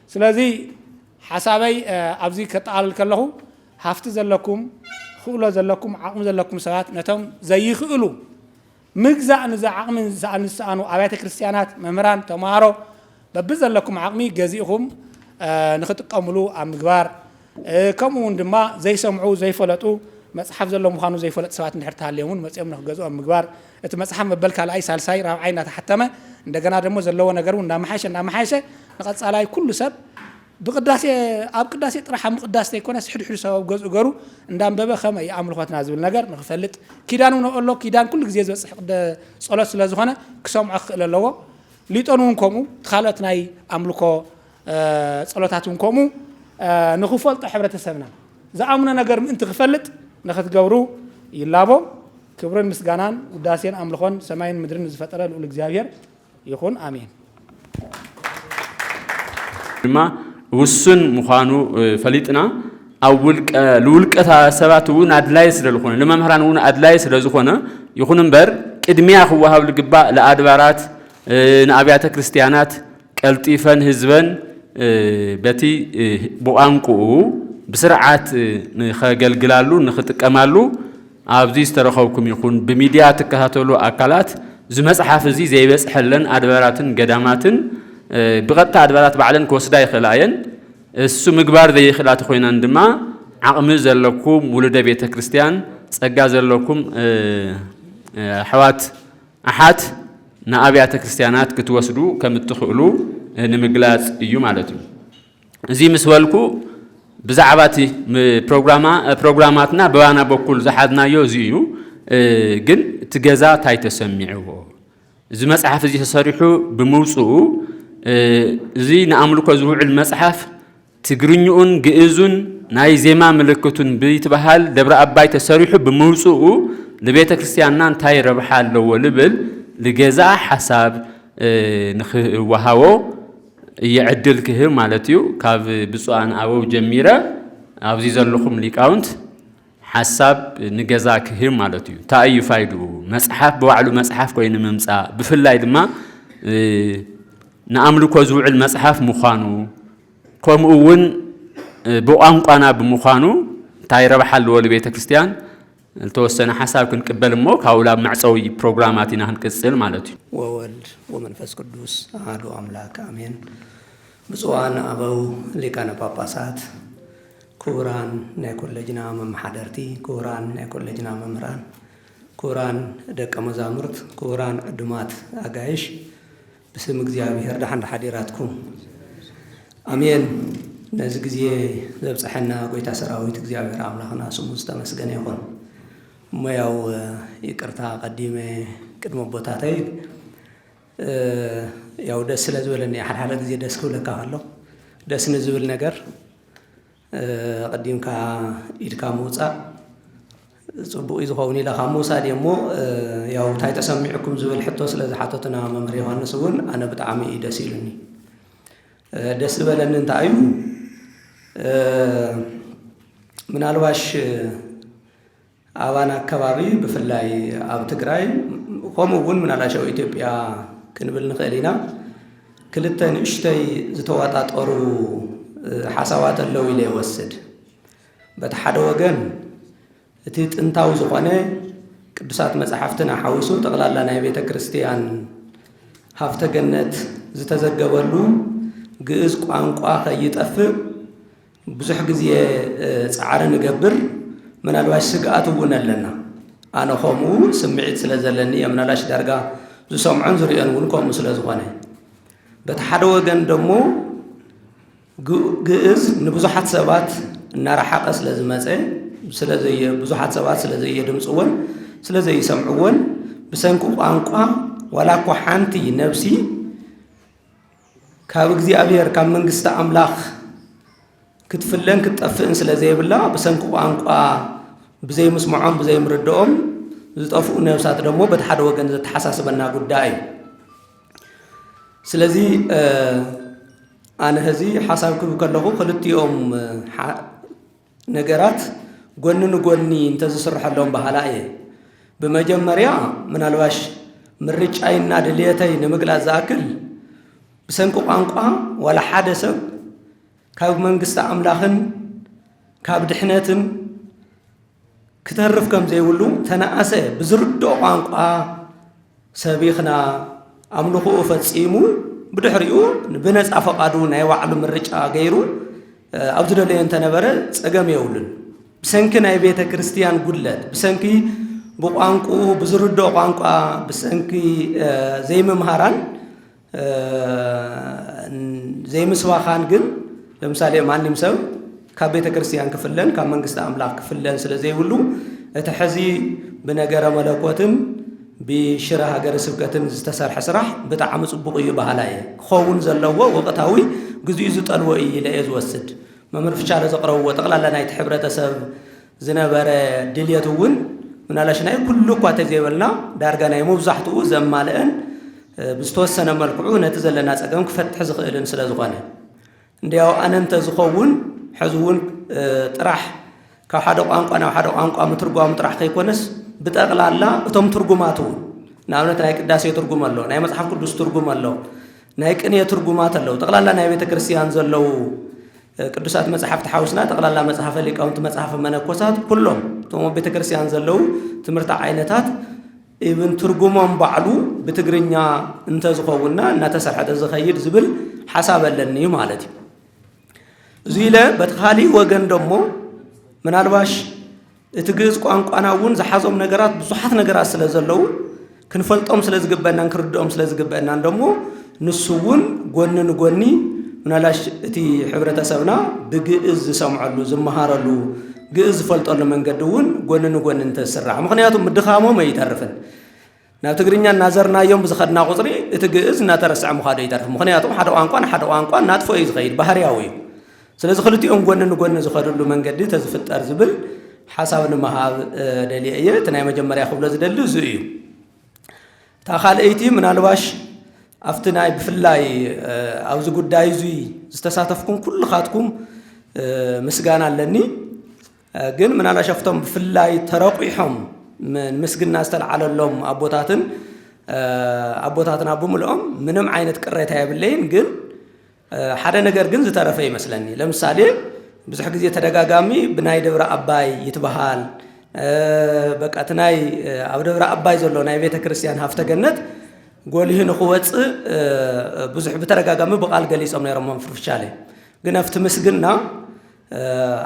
سلازي حسابي أبزي كتعال كله حفت زلكم خلوا زلكم عقم زلكم سوات نتهم زي خلوا مجزء نزع عقم زعن السانو أبيات كريستيانات ممران تمارو ببزل لكم عقمي جزيهم نخط قملو عم جبار كم وندما زي سمعوا زي فلتوا مصحف زلهم خانوا زي فلت سوات نحرتها اليوم مسيم نخجزوا عم جبار مصحف مبلك على أي سالساي راح عينا تحتمه عندنا دمو زلوا نجرون نام حاشة نقص على كل سب بقداسة أب قداسة راح مقداسة يكون سحر حر سوا جزء جرو ندام بابا خم يعمل خات نازل نجر نخفلت كيدان ونقول له كيدان كل جزء بس قد صلاة سلازخانة كسام عق إلى اللوا ليتونون كمو تخالت ناي عملكو صلاتاتون كمو نخفلت حبرة السمنة زعمنا نجر أنت غفلت نخت جورو يلابو كبرن مسجانان وداسين عملخون سماين مدرن زفترة الأولجزاير يكون آمين ما وسن مخانو فليتنا أولك لولك سباتون أدلايس للخونة لما مهرانون أدلايس للخونة يكونن بر إدميا هو هذا الجباء لأدبارات نأبيات كريستيانات كالتيفن هزبن بتي بوانكو بسرعات نخجل جلالو نخت كمالو عبديس ترخوكم يكون بميديا تكهاتلو أكلات زمس حافزي زي بس حلن أدباراتن قداماتن بغت أدبارات بعدين كوسدا يخلاين السمجبار ذي خلات خوينا عندما عقمز لكم ولد بيت كريستيان سجاز لكم حوات أحد نأبيات كريستيانات كتوسدو كم تخلو نمجلات يوم علتهم زي مسوالكو بزعباتي برنامجاتنا بوانا بكل زحدنا يوزيو جن تجازا تاي تسمعوه زي مسحف زي تصريحه بموسو زي نعملو كزروع المسحف تجرنيون جئزون ناي زما ملكتون بيت بحال دبر أباي تصريحه بموسو لبيت كريستيانان تاي ربحال لو لبل لجزاء حساب نخ وهاو يعدل كهم مالتيو كاف بسوان أو جميرة أو زي زلخم ليكاونت حساب نجزاء كهم مالتيو تأي فايدو مسحف بوعلو مسحف كوين ممسا بفلاي دما نعملو كوزوع المسحف مخانو كم أون بوانقانا بمخانو تاي ربحال لو لبيت كريستيان التوسنا حساب كن قبل موك هؤلاء معصوي برنامجاتنا هنكسل مالتي وولد ومنفس قدوس أهلو أملاك آمين بسوان أبو لكان باباسات كوران نأكل لجنا ممحدرتي كوران نأكل لجنا ممران كوران دك مزامرت كوران عدمات أجايش بسم እግዚአብሔር هردحن حديراتكم آمين نزجزيه زبصحنا قويتا سراويت እግዚአብሔር أملاكنا سموز تمسجن يكون ما ياو يكرتها قديمة كدم بوتاتي ياو دس لزولني أحد حالة زي دس كله كهالله دس نزول نجر قديم كا إيدكا موسى صبوا إذا خوني لخاموسى ديمو ياو تاي تسمعكم زول حتى سلز حطتنا ممري وانسون أنا بتعامي دس يلني دس بلن نتاعيو من الواش أوانا كبابي بفلاي أب تجراي قاموا من على شو إثيوبيا كنبل نخلينا كلتن اشتي زتواتات أرو حسوات اللوي لي وسد بتحدوا جن تيت انتاو زقانة كدسات مسحفتنا حوسو تغلال لنا بيت كريستيان هفت جنة زتزجبلو جزء قانقا يتأفر بزح جزية سعر نجبر من الواش سقاطو بنا لنا أنا خمو سمعت سلازلني من الواش درجة زو سمعن زريان ونكم سلازقانه بتحدوا جن دمو جز نبزحت سبات نرحق سلازمسه سلازي بزحت سبات سلازي دمصون سلازي سمعون بسنكو قانقا ولا كحانتي نفسي كابغزي أبير كم منجست أملاخ كتفلن كتطفئن سلازي بالله بسنكو قانقا بزي مسمعهم بزي مردهم زطفوا نفسات دمو بتحد وجن زتحساس بنا قداي سلازي أنا هذي حسب كله خلتيهم نجارات قنني أنت تصرح لهم بهلاء بمجمريا من الواش مريج أي نادليتي نمقل أزاكل بسنكو أنقا ولا حدث كاب من قصة أملاخن كاب دحناتن كتهرف كم زي ولو تناأسه بزردو أنقا سبيخنا أملخو فتسيمو بدحريو بناس أفقادو نايوعلو مريج غيرو أبدو لي أنت نبرة أقام يولن بسنكي ناي بيت كريستيان قلت بسنكي بقانقو بزردو قانقا بسنكي زي ممهران زي مسواخان قل لمثالي معني مسو كابيت كريستيان كفلن كام منقصة أملاك كفلن سلزي ولو تحزي بنقرة ملكوتن بشرها قرر سبقتن استسار حسرح بتعمل صبغي بهلاي خون زلوا وقتاوي جزء تلوي إلى يزوسد ما مرفش على زقره وتقلع لنا يتحبر تسب زنبرة دليتون من على شناي كله قات زيبلنا دارجنا يموزحتو زمالن بستوسنا ملكعون تزل الناس أقام كفتح زقلن سلازقانه ndiyao ananta zkhowun hazwun ጥራሕ ካብ ሓደ ቋንቋ ናብ ሓደ ቋንቋ ምትርጓም ጥራሕ ከይኮነስ ብጠቅላላ እቶም ትርጉማቱ ናብነት ናይ ቅዳሴ ትርጉም ኣሎ ናይ መጽሐፍ ቅዱስ ትርጉም ኣሎ ናይ ቅኔ ትርጉማት ኣሎ ጠቅላላ ናይ ቤተ ክርስቲያን ዘለው ቅዱሳት መጽሐፍቲ ሓውስና ጠቅላላ መጽሐፈ ሊቃውንት መጽሐፈ መነኮሳት ኩሎም እቶም ቤተ ክርስቲያን ዘለው ትምህርት ዓይነታት ኢብን ትርጉሞም ባዕሉ ብትግርኛ እንተ ዝኸውና እናተሰርሐ ዝኸይድ ዝብል ሓሳብ ኣለኒ ማለት እዩ زيلة بتخالي وجن دمو من الباش تجلس قانقنا ون زحزم نجارات بصحة نجارات سلزلو كنفلتهم سلزجبنا نكردهم سلزجبنا دمو نسوون جوني من اللاش تي حبرة سبنا بجئز سمعلو زمهارلو جئز فلتون من جدون جون انت السرع مخنياتهم مدخامو ما يتعرفن ناتقرينا نظرنا يوم بزخدنا قصري تجئز ناترسع مخادي يتعرف مخنياتهم حدا وانقان ناتفو يزغير بحرياوي سلازم خلتي جون زخدلو من جدي تزفت أرزبل حسب ما دليل تناي مجمرة خبز دليل زويو تخال أيتي من الواش أفتناي بفلاي أو زود دايزوي استساتفكم كل خاتكم مسجانا لني جن من على شفتم بفلاي تراقيهم من مسجن الناس على اللوم أبوتاتن أبو ملهم منهم عينة كريتها بالليل جن حدا نجار جنز تعرفه مثلاً لمثال بزح جزية تدقاقامي بناي دورة أباي يتبهال بقتناي أو دورة أباي زلوا ناي بيت كريستيان هفته جنت قولي هنا قوات بزح بتدقاقامي بقال جليس أمني رمان فرشالي جنا فتمسجنا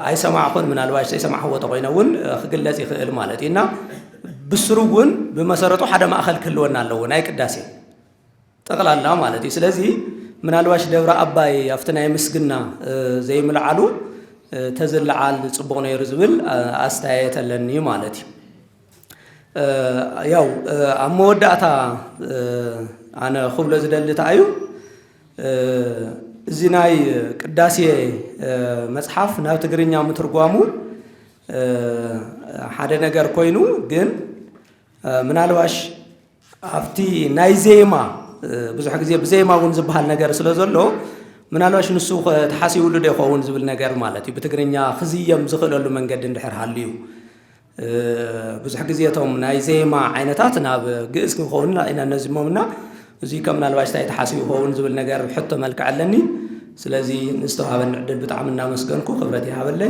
أي سماع خون من الواش أي سماع هو طبعاً خجل لذي خير مالتنا بسروقون بمسارته حدا ما أخل كلونا لو ناي كداسي تقل الله مالتي سلزي من الواش دورة أباي أفتنا يمسجنا زي ملعلو تزل على صبغنا يرزبل أستعيت لني مالتي ياو أمود أتا أنا خبز دل تعيو زيناي كداسي مصحف ناو تقرينيا مترقوامو حدا نجار كوينو جن من الواش أفتي نايزيما بزح جزية بزي ما ونزب هالنجار سلازلو من الواش نسوق تحاسي ولو ده خوون زب النجار مالتي بتقرنيا خزية مزخل له من قد ندحر هالليو بزح جزية توم ناي زي ما عينتاتنا بجزء خووننا إن النزمة منا زي كم من الواش تاي تحاسي خوون زب النجار بحطه ملك علني سلازي نستوعب النعدل بتعاملنا مسكنكم خبرتي هذا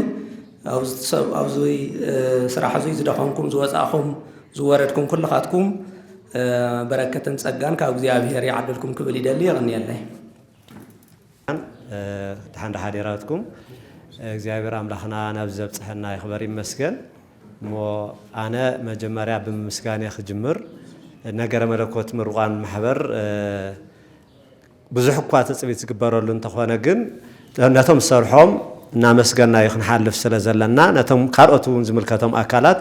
أو زي صراحة زي زدخانكم زواج أخوم زوارتكم كل خاتكم بركة تسجان كأوزي أبيهري عدلكم كبلي دلي غني الله. تحن حديراتكم እግዚአብሔር አምላኽና ናብዘብ ጽሕና ይኽበር ይመስገን ሞ ኣነ መጀመርያ ብምስጋና ክጅምር ነገረ መለኮት ምርቋን ማሕበር ብዙሕ እኳ ተጽቢት ዝግበረሉ እንተኾነ ግን ነቶም ሰርሖም እናመስገና ይኽንሓልፍ ስለ ዘለና ነቶም ካልኦት እውን ዝምልከቶም ኣካላት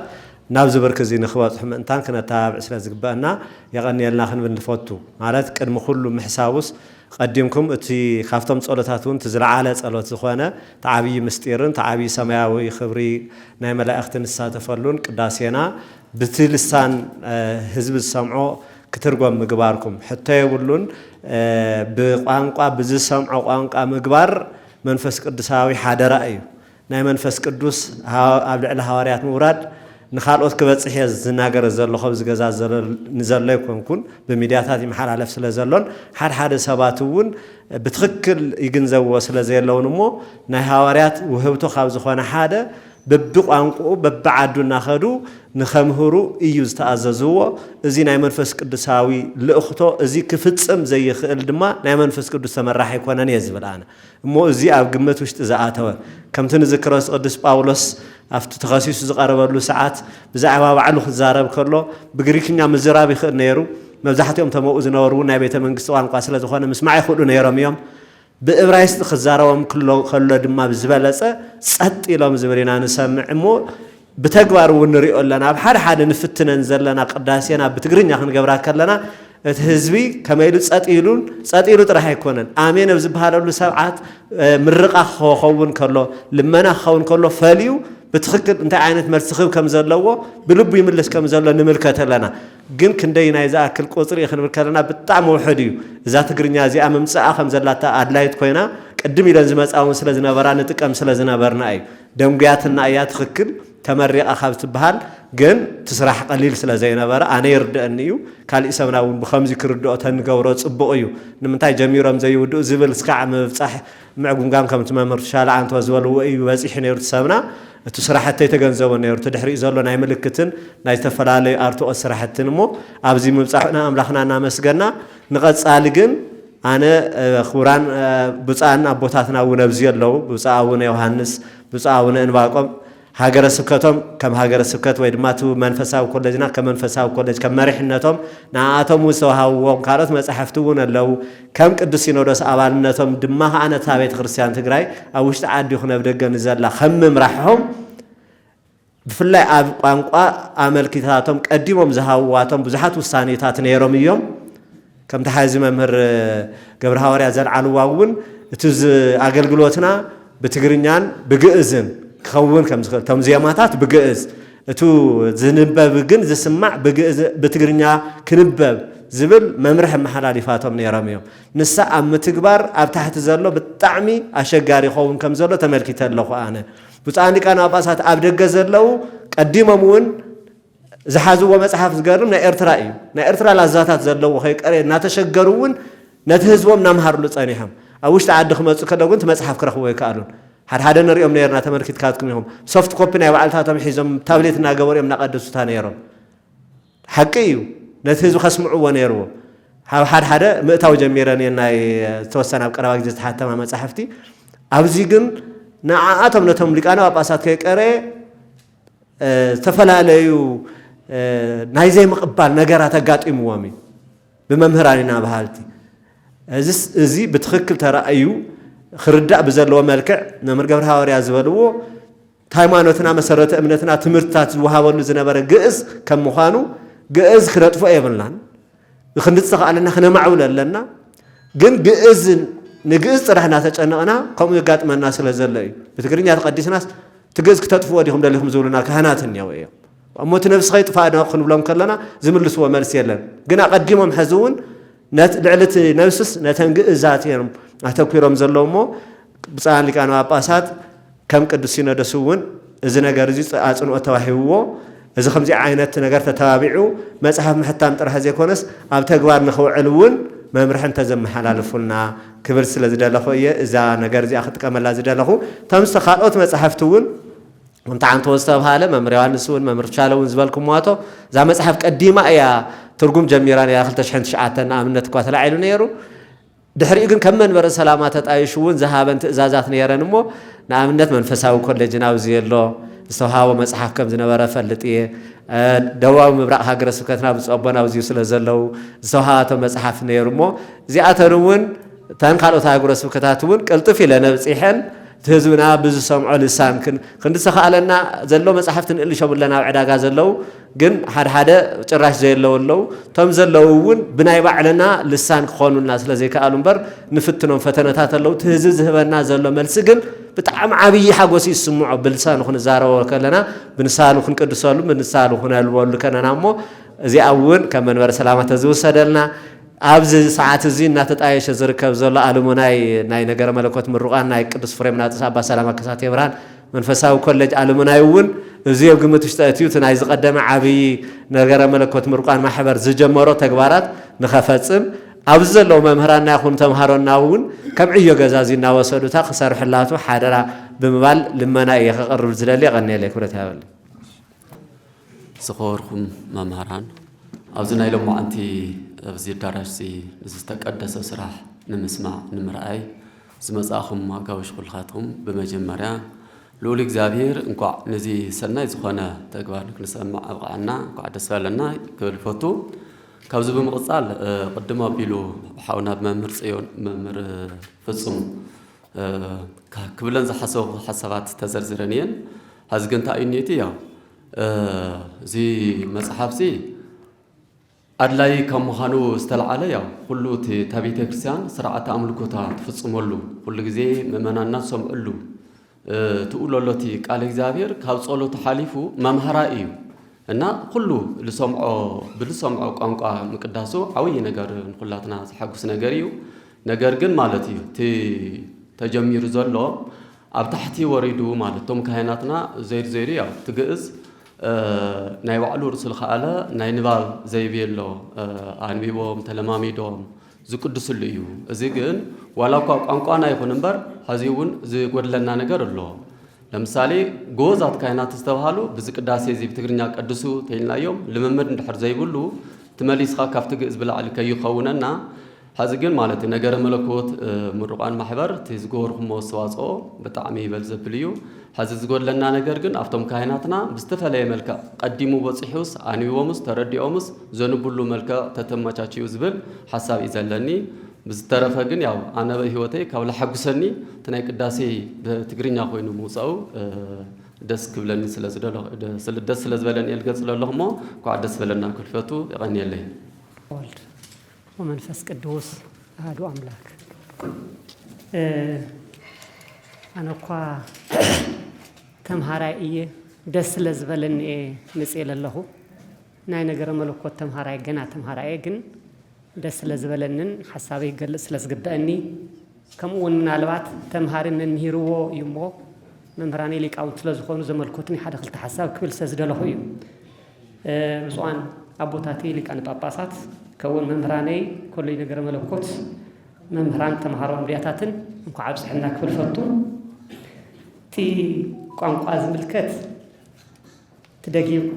ናብ ዝብርክ እዚ ንኽበጽሑ ምእንታን ክነተባብዕ ስለ ዝግበአና የቐኒየልና ክንብል ንፈቱ ማለት ቅድሚ ኩሉ ምሕሳቡስ قدمكم أتي خافتم صلاتون تزرع على صلات زخانة تعبي مستيرن تعبي سماوي خبري نايم لا أختن الساتفلون قداسينا بتلسان حزب السمعو ክትርጎም ምግባርኩም ሕቶ የብሉን ብቋንቋ ብዝሰምዖ ቋንቋ ምግባር መንፈስ ቅዱሳዊ ሓደራ እዩ ናይ መንፈስ ቅዱስ ኣብ ልዕሊ ሃዋርያት ምውራድ ንኻልኦት ክበጽሕ ዝናገር ዘለኹ ዝገዛ ንዘሎ ይኮንኩን ብሚድያታት ይመሓላለፍ ስለ ዘሎን ሓደ ሰባት እውን ብትክክል ይግንዘብዎ ስለ ዘየለውን እሞ ናይ ሃዋርያት ውህብቶ ካብ ዝኾነ ሓደ በብቋንቋኡ በብዓዱ እናኸዱ ንኸምህሩ እዩ ዝተኣዘዝዎ እዚ ናይ መንፈስ ቅዱሳዊ ልእኽቶ እዚ ክፍጽም ዘይኽእል ድማ ናይ መንፈስ ቅዱስ ተመራሕ ይኮነን እየ ዝብል ኣነ እሞ እዚ ኣብ ግምት ውሽጢ ዝኣተወ ከምቲ ንዝክሮ ቅዱስ ጳውሎስ ኣብቲ ተኸሲሱ ዝቐረበሉ ሰዓት ብዛዕባ ባዕሉ ክዛረብ ከሎ ብግሪክኛ ምዝራብ ይኽእል ነይሩ መብዛሕትኦም ተመኡ ዝነበሩ ናይ ቤተ መንግስቲ ቋንቋ ስለ ዝኾነ ምስማዕ ይኽእሉ ነይሮም እዮም ብዕብራይስጥ ክዛረቦም ከሎ ድማ ብዝበለጸ ጸጥ ኢሎም ዝብል ኢና ንሰምዕ እሞ ብተግባር እውን ንሪኦ ኣለና ኣብ ሓደ ንፍትነን ዘለና ቅዳሴና ብትግርኛ ክንገብራ ከለና እቲ ህዝቢ ከመይሉ ጸጥ ኢሉ ጥራሕ ኣይኮነን ኣሜን ኣብ ዝበሃለሉ ሰብዓት ምርቓ ክኸውን ከሎ ልመና ክኸውን ከሎ ፈልዩ ብትክክል እንታይ ዓይነት መልሲ ክብ ከም ዘለዎ ብልቡ ይምልስ ከም ዘሎ ንምልከት ኣለና ግን ክንደይ ናይ ዝኣክል ቁፅሪ ክንብል ከለና ብጣዕሚ ውሕድ እዩ እዛ ትግርኛ እዚኣ ምምፅኣ ከም ዘላታ ኣድላይት ኮይና ቅድም ኢለን ዝመፃውን ስለ ዝነበራ ንጥቀም ስለ ዝነበርና እዩ ደምጉያትና እያ ትክክል ተመሪቓ ካብ ትበሃል ግን ትስራሕ ቀሊል ስለ ዘይነበረ ኣነ ይርድአኒ እዩ ካልእ ሰብና እውን ብከምዚ ክርድኦ ተንገብሮ ጽቡቕ እዩ ንምንታይ ጀሚሮም ዘይውድኡ ዝብል እስካዕ ምብፃሕ ምዕጉምጋም ከም ትመምህር ሻላ አንተ ዝበልዎ እዩ በፂሕ ነይሩ ሰብና እቲ ስራሕተይ ተገንዘቦ ነይሩ ትድሕሪ ዘሎ ናይ ምልክትን ናይ ዝተፈላለዩ ኣርትዖት ስራሕትን እሞ ኣብዚ ምብፃሕና ኣምላኽና እናመስገና ንቐጻሊ ግን ኣነ ክቡራን ብፃን ኣቦታትና እውን ኣብዚ ኣለዉ ብፃ ኣቡነ ዮሃንስ ብፃ ኣቡነ እንባቆም ሃገረ ስብከቶም ከም ሃገረ ስብከት ወይ ድማ ቱ መንፈሳዊ ኮሌጅና ከም መንፈሳዊ ኮሌጅ ከም መሪሕነቶም ንኣቶም ዝተዋሃብዎም ካልኦት መጻሕፍቲ እውን ኣለዉ ከም ቅዱስ ሲኖዶስ ኣባልነቶም ድማ ከዓነታ ቤተ ክርስቲያን ትግራይ ኣብ ውሽጢ ዓዲ ይኹን ኣብ ደገ ንዘላ ከም ምምራሕዎም ብፍላይ ኣብ ቋንቋ ኣመልኪታቶም ቀዲሞም ዝሃብዋቶም ብዙሓት ውሳኔታት ነይሮም እዮም ከምቲ ሓዚ መምህር ገብረ ሃዋርያ ዘልዓልዋ እውን እቲ ኣገልግሎትና ብትግርኛን ብግእዝን ክኸውን ከም ዝኽእል ቶም ዜማታት ብግእዝ እቱ ዝንበብ ግን ዝስማዕ ብትግርኛ ክንበብ ዝብል መምርሕ መሓላሊፋቶም ነይሮም እዮም ንሳ ኣብ ምትግባር ኣብ ታሕቲ ዘሎ ብጣዕሚ ኣሸጋሪ ይኸውን ከም ዘሎ ተመልኪተ ኣለኹ ኣነ ብፃን ሊቃነ ጳጳሳት ኣብ ደገ ዘለው ቀዲሞም እውን ዝሓዝዎ መፅሓፍ ዝገርም ናይ ኤርትራ እዩ ናይ ኤርትራ ላዛታት ዘለዎ ከይቀረ እናተሸገሩ እውን ነቲ ህዝቦም እናምሃርሉ ፀኒሖም ኣብ ውሽጢ ዓዲ ክመፁ ከለው ግን እቲ መፅሓፍ ክረኽቦ ይከኣሉን ሓደ ነሪኦም ነርና ተመልኪትካትኩም ኢኹም ሶፍት ኮፒ ናይ ባዕልታቶም ሒዞም ታብሌት እናገበሩ እዮም እናቀደሱታ ነይሮም ሓቂ እዩ ነቲ ህዝቢ ከስምዕዎ ነይርዎ ሓደ ምእታው ጀሚረን ናይ ዝተወሰነ ኣብ ቀረባ ግዜ ዝተሓተማ መፅሓፍቲ ኣብዚ ግን ንዓኣቶም ነቶም ሊቃነ ጳጳሳት ከይቀረ ዝተፈላለዩ ናይ ዘይምቕባል ነገራት ኣጋጢምዎም እዩ ብመምህራንና ባህልቲ እዚ ብትክክል ተረኣዩ ክርዳእ ብዘለዎ መልክዕ መምህር ገብረ ሃዋርያ ዝበልዎ ሃይማኖትና መሰረተ እምነትና ትምህርትታት ዝወሃበሉ ዝነበረ ግእዝ ከም ምዃኑ ግእዝ ክነጥፎ የብልናን ክንድዝተኸኣለና ክነማዕብል ኣለና ግን ግእዝ ንግእዝ ጥራሕ እናተጨነቕና ከምኡ የጋጥመና ስለ ዘሎ እዩ ብትግርኛ ተቐዲስናስ ትግእዝ ክተጥፍዎ ዲኹም ደሊኹም ዝብሉና ካህናት እኒአው እዮም እሞ እቲ ነብሲ ከይጥፋእና ክንብሎም ከለና ዝምልስዎ መልሲ የለን ግን ኣቐዲሞም ሕዚ እውን ልዕሊ እቲ ነብስስ ነተን ግእዛት እዮም ኣተኲሮም ዘለዉ እሞ ብፃን ሊቃነ ጳጳሳት ከም ቅዱስ ሲኖዶስ እውን እዚ ነገር እዚ ኣፅንኦ ተዋሂብዎ እዚ ከምዚ ዓይነት ነገር ተተባቢዑ መፅሓፍ ምሕታም ጥራሕ ዘይኮነስ ኣብ ተግባር ንኽውዕል እውን መምርሒ እንተዘመሓላልፉልና ክብል ስለ ዝደለኹ እየ እዛ ነገር እዚኣ ክጥቀመላ ዝደለኹ ተምስተ ካልኦት መፅሓፍቲ እውን ከምቲ ዓንተ ዝተባሃለ መምህር ዮሃንስ እውን መምህር ቻለ እውን ዝበልኩምዋቶ እዛ መፅሓፍ ቀዲማ እያ ትርጉም ጀሚራ ነያ 2009 ንኣብነት እኳ ተላዒሉ ነይሩ ድሕሪኡ ግን ከም መንበረ ሰላማ ተጣይሹ እውን ዝሃበን ትእዛዛት ነይረን እሞ ንኣብነት መንፈሳዊ ኮሌጅን ኣብዚ ኣሎ ዝተዋሃቦ መፅሓፍ ከም ዝነበረ ፈልጥ እየ ደቡባዊ ምብራቕ ሃገረ ስብከትና ብፀቦና ኣብዚኡ ስለ ዘለው ዝተዋሃባቶ መፅሓፍ ነይሩ እሞ እዚኣተን እውን ተን ካልኦት ሃገረ ስብከታት እውን ቅልጥፍ ኢለን ኣብፂሐን ህዝብና ብዝሰምዖ ልሳን ክንድዝተኸኣለና ዘሎ መፅሓፍቲ ንእልሾም ኣለና ኣብ ዕዳጋ ዘለው ግን ሓደ ጭራሽ ዘየለው ኣለው እቶም ዘለው እውን ብናይ ባዕልና ልሳን ክኾኑና ስለ ዘይከኣሉ እምበር ንፍትኖም ፈተነታት ኣለው እቲ ህዝቢ ዝህበና ዘሎ መልሲ ግን ብጣዕሚ ዓብዪ ሓጎሲ ይስምዖ ብልሳኑ ክንዛረቦ ከለና ብንሳሉ ክንቅድሰሉ ብንሳሉ ክነልበሉ ከለና እሞ እዚኣ እውን ከም መንበረ ሰላማት ዝውሰደልና ኣብዚ ሰዓት እዚ እናተጣየሸ ዝርከብ ዘሎ ኣሉሙናይ ናይ ነገረ መለኮት ምሩቃን ናይ ቅዱስ ፍሬምናጦስ ኣባ ሰላማ ከሳቴ ብርሃን መንፈሳዊ ኮሌጅ ኣሉሙናይ እውን እዚ ኣብ ግምት ውሽጢ ኣትዩ እቲ ናይ ዝቀደመ ዓብይ ነገረ መለኮት ምሩቃን ማሕበር ዝጀመሮ ተግባራት ንኸፈፅም ኣብዚ ዘለዉ መምህራንና ይኹኑ ተምሃሮና እውን ከም ዕዮ ገዛ እዚ እናወሰዱታ ክሰርሕላቱ ሓደራ ብምባል ልመና እየ ከቕርብ ዝደሊ የቐኒየለ ክብረት ያበለ ዝኸበርኩም መምህራን ኣብዚ ናይ ሎማዓንቲ ኣብዚ ኣዳራሽ ዝተቀደሰ ስራሕ ንምስማዕ ንምርኣይ ዝመጻኹም ኣጋውሽ ኩልኻትኩም በመጀመርያ ልዑል እግዚአብሔር እንኳዕ ነዚ ሰናይ ዝኾነ ተግባር ክንሰማዕ ኣብቃዕና እንኳዕ ደስ በለና ክብል ፈቱ ካብዚ ብምቕጻል ቅድም ኣቢሉ ሓውና መምህር ጽዮን መምህር ፍጹም ክብለን ዝሓሰቡ ሓሳባት ተዘርዝረን እየን ሕዚ ግን እንታይ እዩ ኔቲ ያው እዚ መፅሓፍ እዚ ኣድላይ ካብ ምዃኑ ዝተለዓለ ያው ኩሉ እቲ ቤተ ክርስቲያን ስርዓተ ኣምልኮታ ትፍጽመሉ ኩሉ ግዜ ምእመናንና ዝሰምዑሉ ትኡለሎቲ ቃል እግዚአብሔር ካብ ጸሎት ሓሊፉ መምሃራ እዩ እና ኩሉ ብልሰምዖ ቋንቋ ምቅዳሱ ዓብይ ነገር ንኩላትና ዝሓጉስ ነገር እዩ ነገር ግን ማለት እዩ እቲ ተጀሚሩ ዘሎ ኣብ ታሕቲ ወሪዱ ማለት ቶም ካህናትና ዘይሩ ያው ትግእዝ ናይ ባዕሉ ርእሱ ዝኸኣለ ናይ ንባብ ዘይብየሎ ኣንቢቦም ተለማሚዶም ዝቅድስሉ እዩ እዚ ግን ዋላ እኳ ቋንቋና ይኹን እምበር ሕዚ እውን ዝጎድለና ነገር ኣሎ ለምሳሌ ጎዛት ካህናት ዝተባሃሉ ብዝቅዳሴ እዚ ብትግርኛ ቀድሱ ተይልናዮም ልምምድ እንድሕር ዘይብሉ ትመሊስኻ ካብቲ ግእዝ ብላዕሊ ከይኸውነና ሕዚ ግን ማለት ነገረ መለኮት ምሩቃን ማሕበር እቲ ዝገበርኩሞ ኣስተዋፅኦ ብጣዕሚ ይበል ዘብል እዩ ሕዚ ዝጎድለና ነገር ግን ኣብቶም ካህናትና ብዝተፈለየ መልክዕ ቀዲሙ በፂሑስ ኣንቢቦምስ ተረዲኦምስ ዘንብሉ መልክዕ ተተመቻችዩ ዝብል ሓሳብ እዩ ዘለኒ ብዝተረፈ ግን ያው ኣነ በህይወተይ ካብ ዝሓጉሰኒ እቲ ናይ ቅዳሴ ብትግርኛ ኮይኑ ምውፃኡ ደስ ክብለኒ ደስ ስለዝበለኒ ልገልፅ ዘለኹ እሞ ኳዕ ደስ በለና ክልፈቱ ይቐኒየለይ ወልድ ወመንፈስ ቅዱስ አሐዱ አምላክ ኣነ እኳ ተምሃራይ እየ ደስ ስለዝበለኒ ንጽ ለለኹ ናይ ነገረ መለኮት ተምሃራይ ገና ተምሃራይ ግን ደስ ስለዝበለንን ሓሳበይ ይገልጽ ስለዝግበአኒ ከምኡውን ምናልባት ተምሃርን መምህርዎ እዩ እሞ መምህራን ሊቃውንት ስለዝኾኑ ዘመልኮትኒ ሓደ ክልተ ሓሳብ ክብል ስለዝደለኹ እዩ ብፁዓን ኣቦታቴ ሊቃነ ጳጳሳት ከውን መምህራነይ ኮለይ ነገረ መለኮት መምህራን ተምሃሮ ኣምርያታትን እንኳዕ ኣብፅሕና ክብል ፈቱ እቲ ቋንቋ ዝምልከት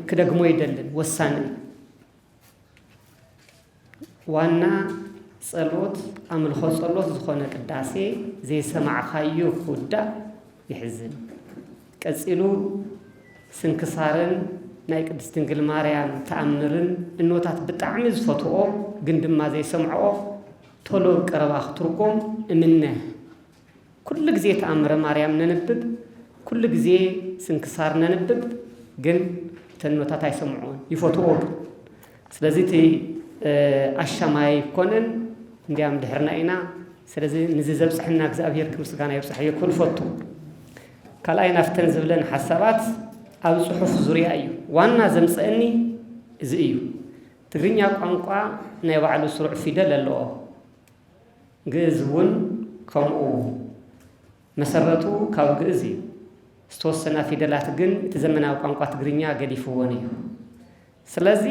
ክደግሞ ይደልን ወሳኒ ዋና ጸሎት ኣምልኾ ጸሎት ዝኾነ ቅዳሴ ዘይሰማዕኻዮ ክውዳእ ይሕዝን ቀፂሉ ስንክሳርን ናይ ቅድስት ድንግል ማርያም ተኣምርን እኖታት ብጣዕሚ ዝፈትኦ ግን ድማ ዘይሰምዖ ቶሎ ቀረባ ክትርቆም እምነ ኩሉ ግዜ ተኣምረ ማርያም ነንብብ ኩሉ ግዜ ስንክሳር ነንብብ ግን ተኖታት ኣይሰምዖን ይፈትኦ ስለዚ እቲ ኣሻማይ ኮነን እንዲያም ድሕርና ኢና ስለዚ ንዚ ዘብፅሕና እግዚአብሔር ከምስጋና ይብፅሕ ይኩል ፈቱ ካልኣይ ናፍተን ዝብለን ሓሳባት ኣብ ጽሑፍ ዙርያ እዩ ዋና ዘምፅአኒ እዚ እዩ ትግርኛ ቋንቋ ናይ ባዕሉ ስሩዕ ፊደል ኣለዎ ግእዝ እውን ከምኡ መሰረቱ ካብ ግእዝ እዩ ዝተወሰና ፊደላት ግን እቲ ዘመናዊ ቋንቋ ትግርኛ ገዲፍዎን እዩ ስለዚ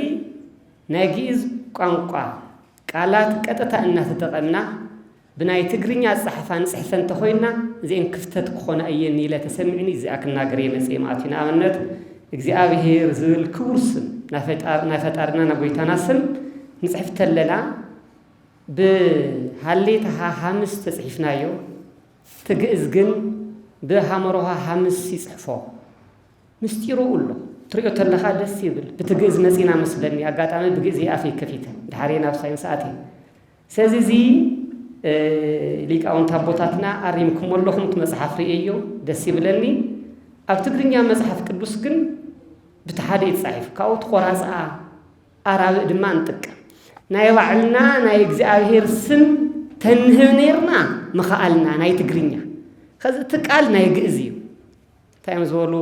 ናይ ግእዝ ቋንቋ ቃላት ቀጥታ እናተጠቐምና ብናይ ትግርኛ ኣፀሓፋ ንፅሕፈ እንተኾይና እዚአን ክፍተት ክኾነ እየን ኢለ ተሰሚዕኒ እዚኣ ክናገር የመፅእ ማለት እዩ ንኣብነት እግዚኣብሔር ዝብል ክቡር ስም ናይ ፈጣርና ናይ ጎይታና ስም ንፅሕፍ ተለና ብሃሌታ ሓምስ ተፅሒፍናዮ ትግእዝ ግን ብሃመሮሃ ሓምስ ይፅሕፎ ምስጢሩ ኣሎ ትሪኦ ተለኻ ደስ ይብል ብትግእዝ መፂና መስለኒ ኣጋጣሚ ብግእዝ ኣፈይ ከፊተ ድሓርየ ናብ ሳይንስ ኣትየ ስለዚ እዚ ሊቃውንት ኣቦታትና ኣሪምኩም ኣለኹም እቲ መፅሓፍ ርእየዮ ደስ ይብለኒ ኣብ ትግርኛ መፅሓፍ ቅዱስ ግን ብተሓደ ይፃሒፍ ካብኡ ትቆራፅኣ ኣራብዕ ድማ ንጥቀም ናይ ባዕልና ናይ እግዚኣብሔር ስም ተንህብ ነርና መኽኣልና ናይ ትግርኛ ከዚ እቲ ቃል ናይ ግእዝ እዩ ታይም ዝበሉ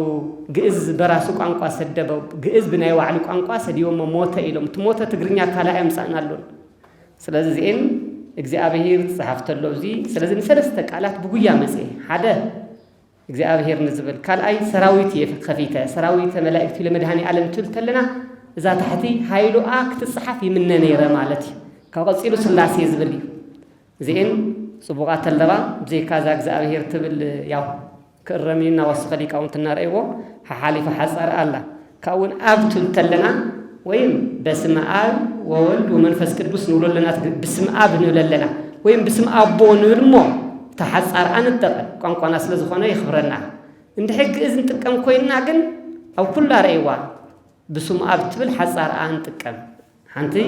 ግዕዝ በራሱ ቋንቋ ሰደበው ግዕዝ ብናይ ዋዕሊ ቋንቋ ሰዲዮም ሞተ ኢሎም ትሞተ ትግርኛ ካልኣይ ምጻናሉን ስለዚህ ዚን እግዚአብሔር ጽሐፍተሎ እዚ ስለዚህ ንሰለስተ ቃላት ብጉያ መጽ ሓደ እግዚአብሔር ንዝብል ካልኣይ ሰራዊት የፈከፊተ ሰራዊት መላእክት ለመድሃኒ ዓለም ትልተለና እዛ ታሕቲ ሃይሉ ክትጽሐፍ ይምነ ነይረ ማለት ካብ ቀጽሉ ስላሴ ዝብል ዚን ጽቡቃት ተለባ ብዘይካዛ እግዚአብሔር ትብል ያው كرمينا وسخلي كونتنا رأيوه حالي فحصر الله كون أب تلنا وين بسم آب وولد ومنفس كدوس نقول لنا بسم آب نقول لنا وين بسم آب بونرمو تحصر أنا الدقة كون أصل زخانة يخبرنا إن حق إذن تكم كوينا جن أو كل رأيوه بسم آب تبل حصر أنا تكم حنتي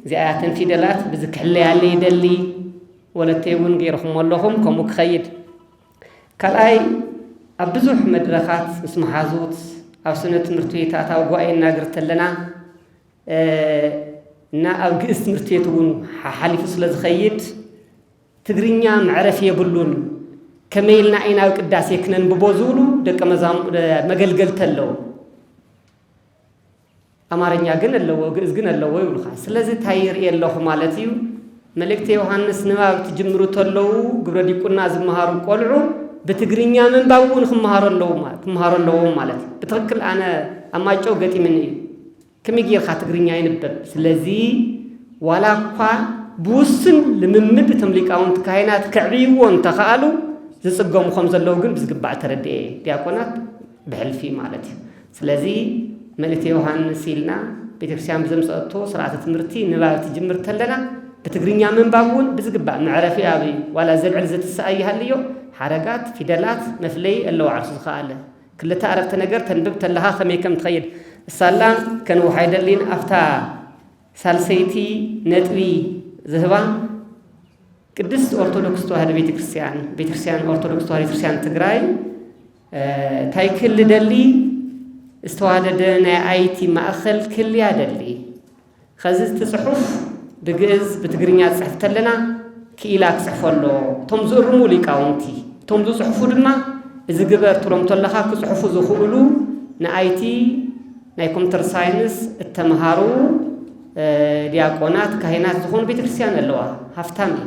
زي آيات في دلات بذكر اللي دلي ولا تيون غيرهم اللهم كم مخيد كلاي أبزح مدرخات اسم حازوت أو سنة مرتويتات أو قوائنا قرت لنا نا أو قست مرتويتون حالي فصل خيد تقرينيا معرف يقولون كميلنا أين أو قداس يكنن ببوزولو دك مزام مقلقل تلو أمارنيا قلنا اللو وقز قلنا اللو ويولخاص لازي تاير الله مالتيو ملكتي يوحنس نواب تجمرو تلو قبل يكون نازم مهارو قولعو بتقرينيا من باون خمهار اللوم مالت بتركل أنا أما جو قتي مني كم يجي خات تقرينيا ينبب سلزي ولا قا بوسن لممد تملك أون كائنات كعبيون تخالو زسقهم خمسة اللوجن بس قبعة تردي دياكونات بحلفي مالتي سلزي ملتي يوحنا سيلنا بتكسيام بزمس أطو سرعة تمرتي نبات تجمر تلنا بتقرينيا من باون بس قبعة معرفي أبي ولا زرع زت السأي هاليو حركات فيدلات مثلي اللو عرس خاله كل تعرفت نجر تنببت لها خميكم تخيل السلام كانوا حيدلين أفتا سالسيتي نتوي ذهبا قدست أرثوذكس توهد بيت كريستيان أرثوذكس توهد كريستيان تجراي تاي كل دلي استوهد نا أيتي مأخل كل يا دلي خزت صحف بجز بتجرينيات صحفت لنا كيلاك صحفلو تمزور مولي كاونتي تمزو صحفو دما إذا جبر ترم تلخا كصحفو زخولو نأيتي ناي كمبيوتر ساينس التمهارو دياقونات كهينات زخون بيت كريستيان اللوا هفتامي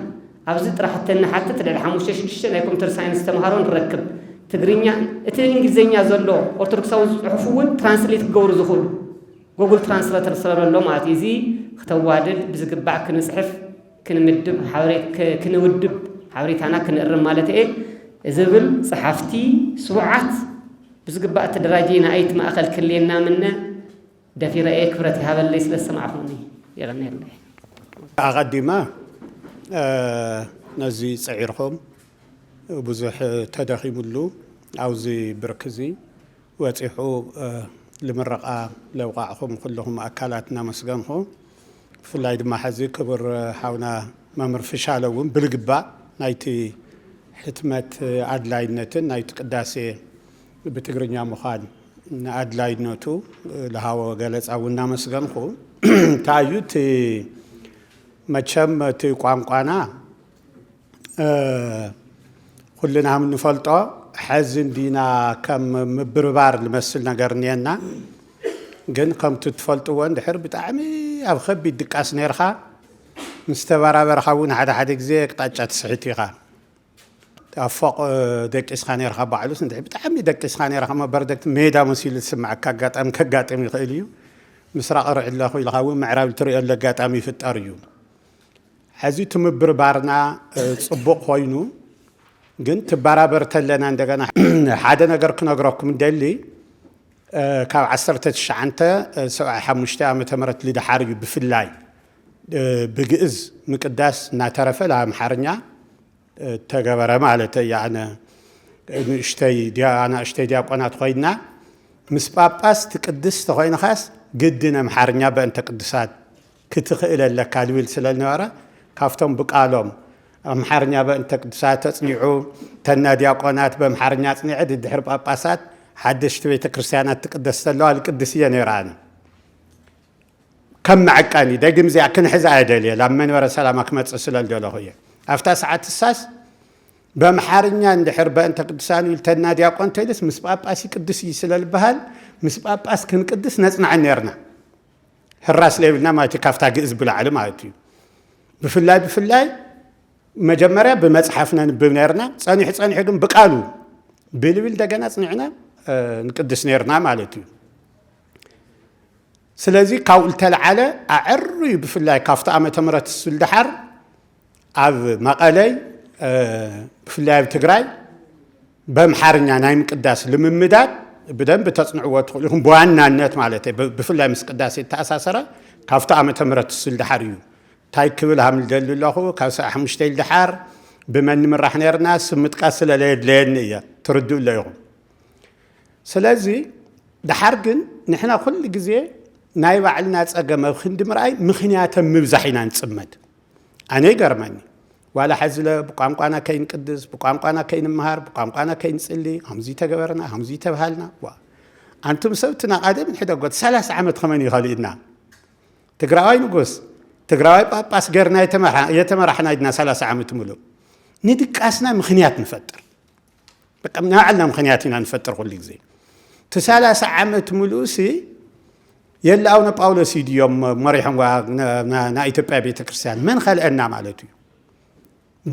أبزت راح حتى تدل حموشش ناي كمبيوتر ساينس تمهارو نركب تقرينيا إنجليزية زلو أرثوذكساون صحفوون ترانسليت جور زخول جوجل ترانسليتر صار له ماتي زي ختوادل بزقبع كنصحف كنمدب حوريت كنودب حوريت أنا كنقرم مالتي إيه زبل صحفتي سرعات بزقبع تدراجينا أيت ما أخل كلينا منه دفير إيه كبرتي هذا اللي لسه معفوني يغني الله أقدمه نزي صعيرهم بزح تدخيم له أو زي بركزي واتيحوا لمرقة لوقعهم كلهم أكلاتنا مسجنهم في العيد ما حزي كبر حاونا ممر فشالهم بالجبا نايتي حتمت عدلاينتن نايت قداسي بتقرنيا مخان عدلاينتو لهوا جالس أونا مسجنهم تايوت متشم تقامقانا كلنا هم نفلطا حزن دينا كم مبربار لمسل نجرنينا جن كم تتفلطوا وند حرب تعمي أو خبي دكاس نيرخا مستبارا برخاون حدا جزيك طاجات سعيتيها أفق دك إسخانير خا بعلوس ندعي بتعمي دك إسخانير خا ما بردك ميدا مسيل السمع كجات أم يخيليو مسرع أرع الله خوي الخاون معراب تري الله جات أمي في التاريو حزي تمبربارنا صبق خوينو جنت برابر تلنا عندنا حدا نجر كنا جراكم دلي كاب عصرت الشعنته سواء حمشتها متمرت لي دحاري بفلاي بجئز مقداس نعترف لها محرنيا تجبر مالته يعني أنا اشتي دياقونات خوينا مسباباس تقدس تخوين خاص جدنا محرنيا بأن تقدسات كتخيل لك كالويل سلالنوارا كافتم بقالهم محرنيا بأن تقدسات تصنيعو تنا دياقونات بمحرنيا تصنيع الدحر باباسات حدش تبيت كريستيانات تقدس الله القدسية نيران كم معكاني دقم زي كن حزا عدلي لما نورا سلامك ما تسلل دولة هي أفتح ساعات الساس بمحارنيا اندحر بأنت قدسان يلتنا دياقون تيلس مس باباسي قدس يسل البهال مس باباس كن قدس نصنع نيرنا الراس ليبلنا ما تكافتا جئز بلا علم مالتي بفلاي مجمريا بمصحفنا نبب نيرنا صانيح كن بقالو بلبل دغنا صنعنا نقدس نيرنا مالتي سلازي كاول تلعله اعري بفلاي كافتا امه مرت السلدحر اب مقالي بفلاي بتግራይ بمحارኛ ናይ ምቅዳስ ልምምዳት بدن بتصنعوا تخليهم بوانانات مالته بفلاي مسقداس تاساسره كافتا امه مرت السلدحر تاي كبل عامل دل الله كاس حمشتيل دحار بمن مرح نيرنا سمت قاسل لين يا تردوا لهم سلازي دحار ግን نحنا كل غزي ناي بعلنا صقمه خند مرأي مخنيات مبزحينا نصمد انا يغرمني ولا حزله بقامقانا كاين قدس بقامقانا كاين مهار بقامقانا كاين صلي همزي تجبرنا همزي تبهالنا انتم سبتنا ادم حدقت 30 عام خمني خالينا تግራይ ንጉስ تግራይ ጳጳስ ገርና የተመራحنا ይድና 30 ዓመት ሙሉ ንድቃስና ምክንያት ንፈጥር በቃ ምናዓልና ምክንያትና ንፈጥር ሁሉ ግዜ 30 ዓመት ሙሉ የላውነ ጳውሎስ ይዲዮም መሪሕን ና ኢትዮጵያ ቤተክርስቲያን ምን خلقና ማለት እዩ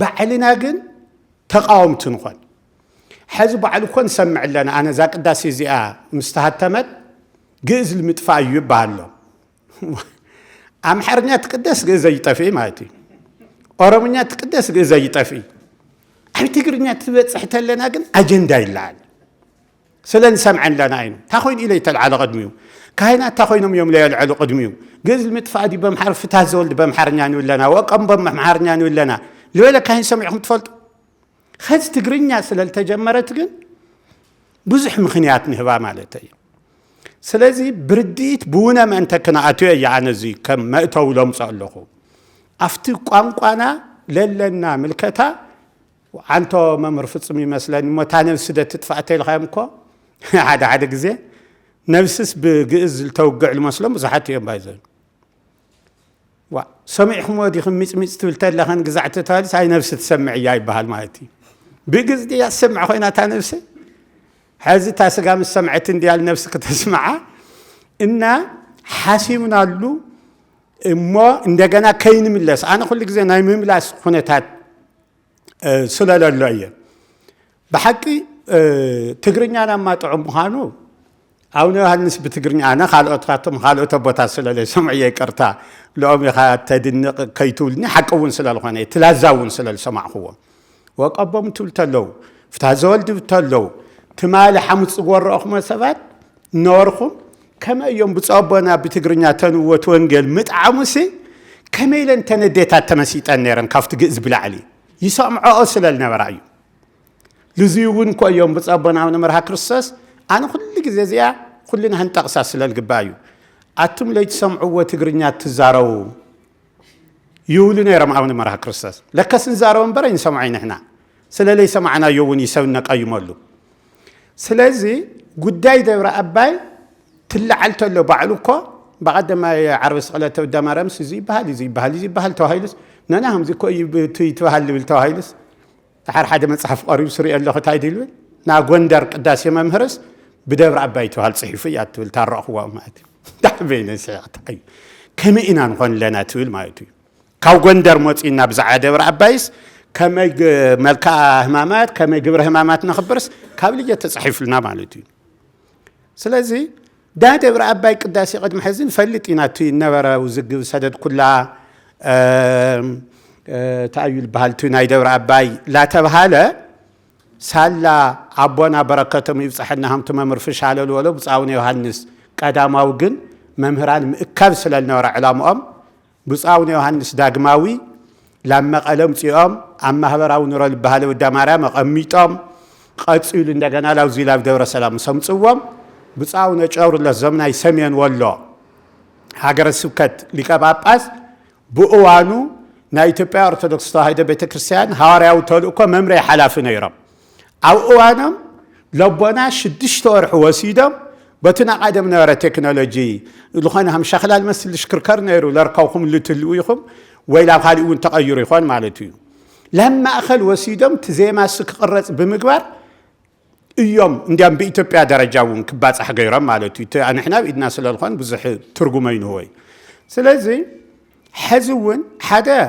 بعلنا ግን ተቃውምት ንኾን حز بعل كون سمع لنا انا ذا قداس زيا مستهتمت جئز المطفى يبالو امحرنيا تقدس جئز يطفي ماتي اورمنيا تقدس جئز يطفي اي تجرنيا تبصحت لنا ግን اجندا يلعل سلن سمع لنا عين تاخوين الي تلعل قدميو كاينات تاخوينهم يوم لا يلعل قدميو جئز المطفى دي بمحرف تازولد بمحرنيا نولنا وقم بمحرنيا نولنا لولا كاين سمعهم تفلط خذ تجرنيا سلل تجمرت ግን بزح مخنيات نهبا مالتي سلازي برديت بونا ما انت كناتو يعني زي كم ما تولم صالخو افتي قانقانا للنا ملكتا وانتو ممر فصمي مثلا متانف سدت تطفاتي الخيمكو عاد غزي نفسس بجئز التوقع المسلم بزحت يم بايزن وا سمعكم ودي خميص تبلتل لخن غزعت تالس هاي نفس تسمع ياي بحال مالتي بجز دي اسمع خوينا تا نفسي هذه تاسقام السمعت ديال نفسك تسمعها ان حاسبنا له اما እንደገና ከይን ምለስ انا كل ጊዜ ናይ ምምላስ ሁኔታት ስለለለየ በሐቂ ትግርኛና ማጥዑም ምዃኑ አሁን ዮሐንስ በትግርኛ انا ካልኦትራቶም ካልኦት ቦታ ስለለ ሰምዕየ ይቅርታ ሎም ይኻ ተድንቅ ከይቱልኒ حقውን ስለልኾነ ትላዛውን ስለልሰማዕኽዎ وقبم تلتلو فتازولد تلو تمال حمص غورخم سبات نورخم كما يوم بصابنا بتجرنيا تنوت وانجل متعمسي كما يلن تنديتا تمسيت النيرن كافت جئز بلا علي يسمعوا اسللنا برايو لزيون كو يوم بصابنا نمرها كريستوس انا كل جزيا كلنا هنتقصا سلال قبايو اتم لي تسمعوا وتجرنيا تزارو يولنا يرمعون مرها كريستوس لكس نزارون برين سمعين هنا سلالي سمعنا يوني سونا قيمولو سلازي قداي دبر اباي تلعلت له بعلوكو بعد ما يعرس قلته قدام رمس زي بهال توهيلس نناهم زي كو توهال بالتوهيلس تحر حدا مصحف قريب سري الله تايدلو نا غندر قداس ممهرس بدبر اباي توهال صحيفيات تول تارخوا ماتي تحبين سيعتقي كما إنا نكون لنا تول ماتي كاو غندر موصينا بزع دبر ابايس كما ملكا همامات كما جبر همامات نخبرس كابليه تصحيف لنا مالتي سلازي دا دبر اباي قداسي قدم حزين فلطينا تي نبره وزغب سدد كلها تايل بحالتو ناي دبر اباي لا تبهاله سالا ابونا بركتهم يبصحنا هم تممر فش على الولو بصاون يوحنس قداماو ግን ممهران مكاب سلالنور علامهم بصاون يوحنس داغماوي لما قلم صيام اما هبراو نور البحال ودامارا مقميطم قصيل እንደገና ላው ዚላብ ደብረ ሰላም ሰምጽወም ብጻው ነጫውር ለዘምናይ ሰሜን ወሎ ሀገረ ስብከት ሊቀ ጳጳስ በኦዋኑ ናይ ኢትዮጵያ ኦርቶዶክስ ተዋሕዶ ቤተክርስቲያን ሐዋርያው ተልእኮ መምሪያ ሐላፊ ነይሮም አው ኦዋኖም ለቦና 6 ወርሕ ወሲዶም በትና ቀደም ነበረ ቴክኖሎጂ ለኾነ هم ሸኽላል መስል ሽክርከር ነይሩ ለርካውኩም ልትልኡ ይኹም ወይላ ካልኡን ተቀይሩ ይኾን ማለት እዩ لما أخل وسيدم تزيما سك قرص بمقبار اليوم نديم بإثيوبيا درجاون كباص حغيرم مالتي أنا إحنا بإدنا سلالخان بزح ترجمين هوي سلازي حزون حدا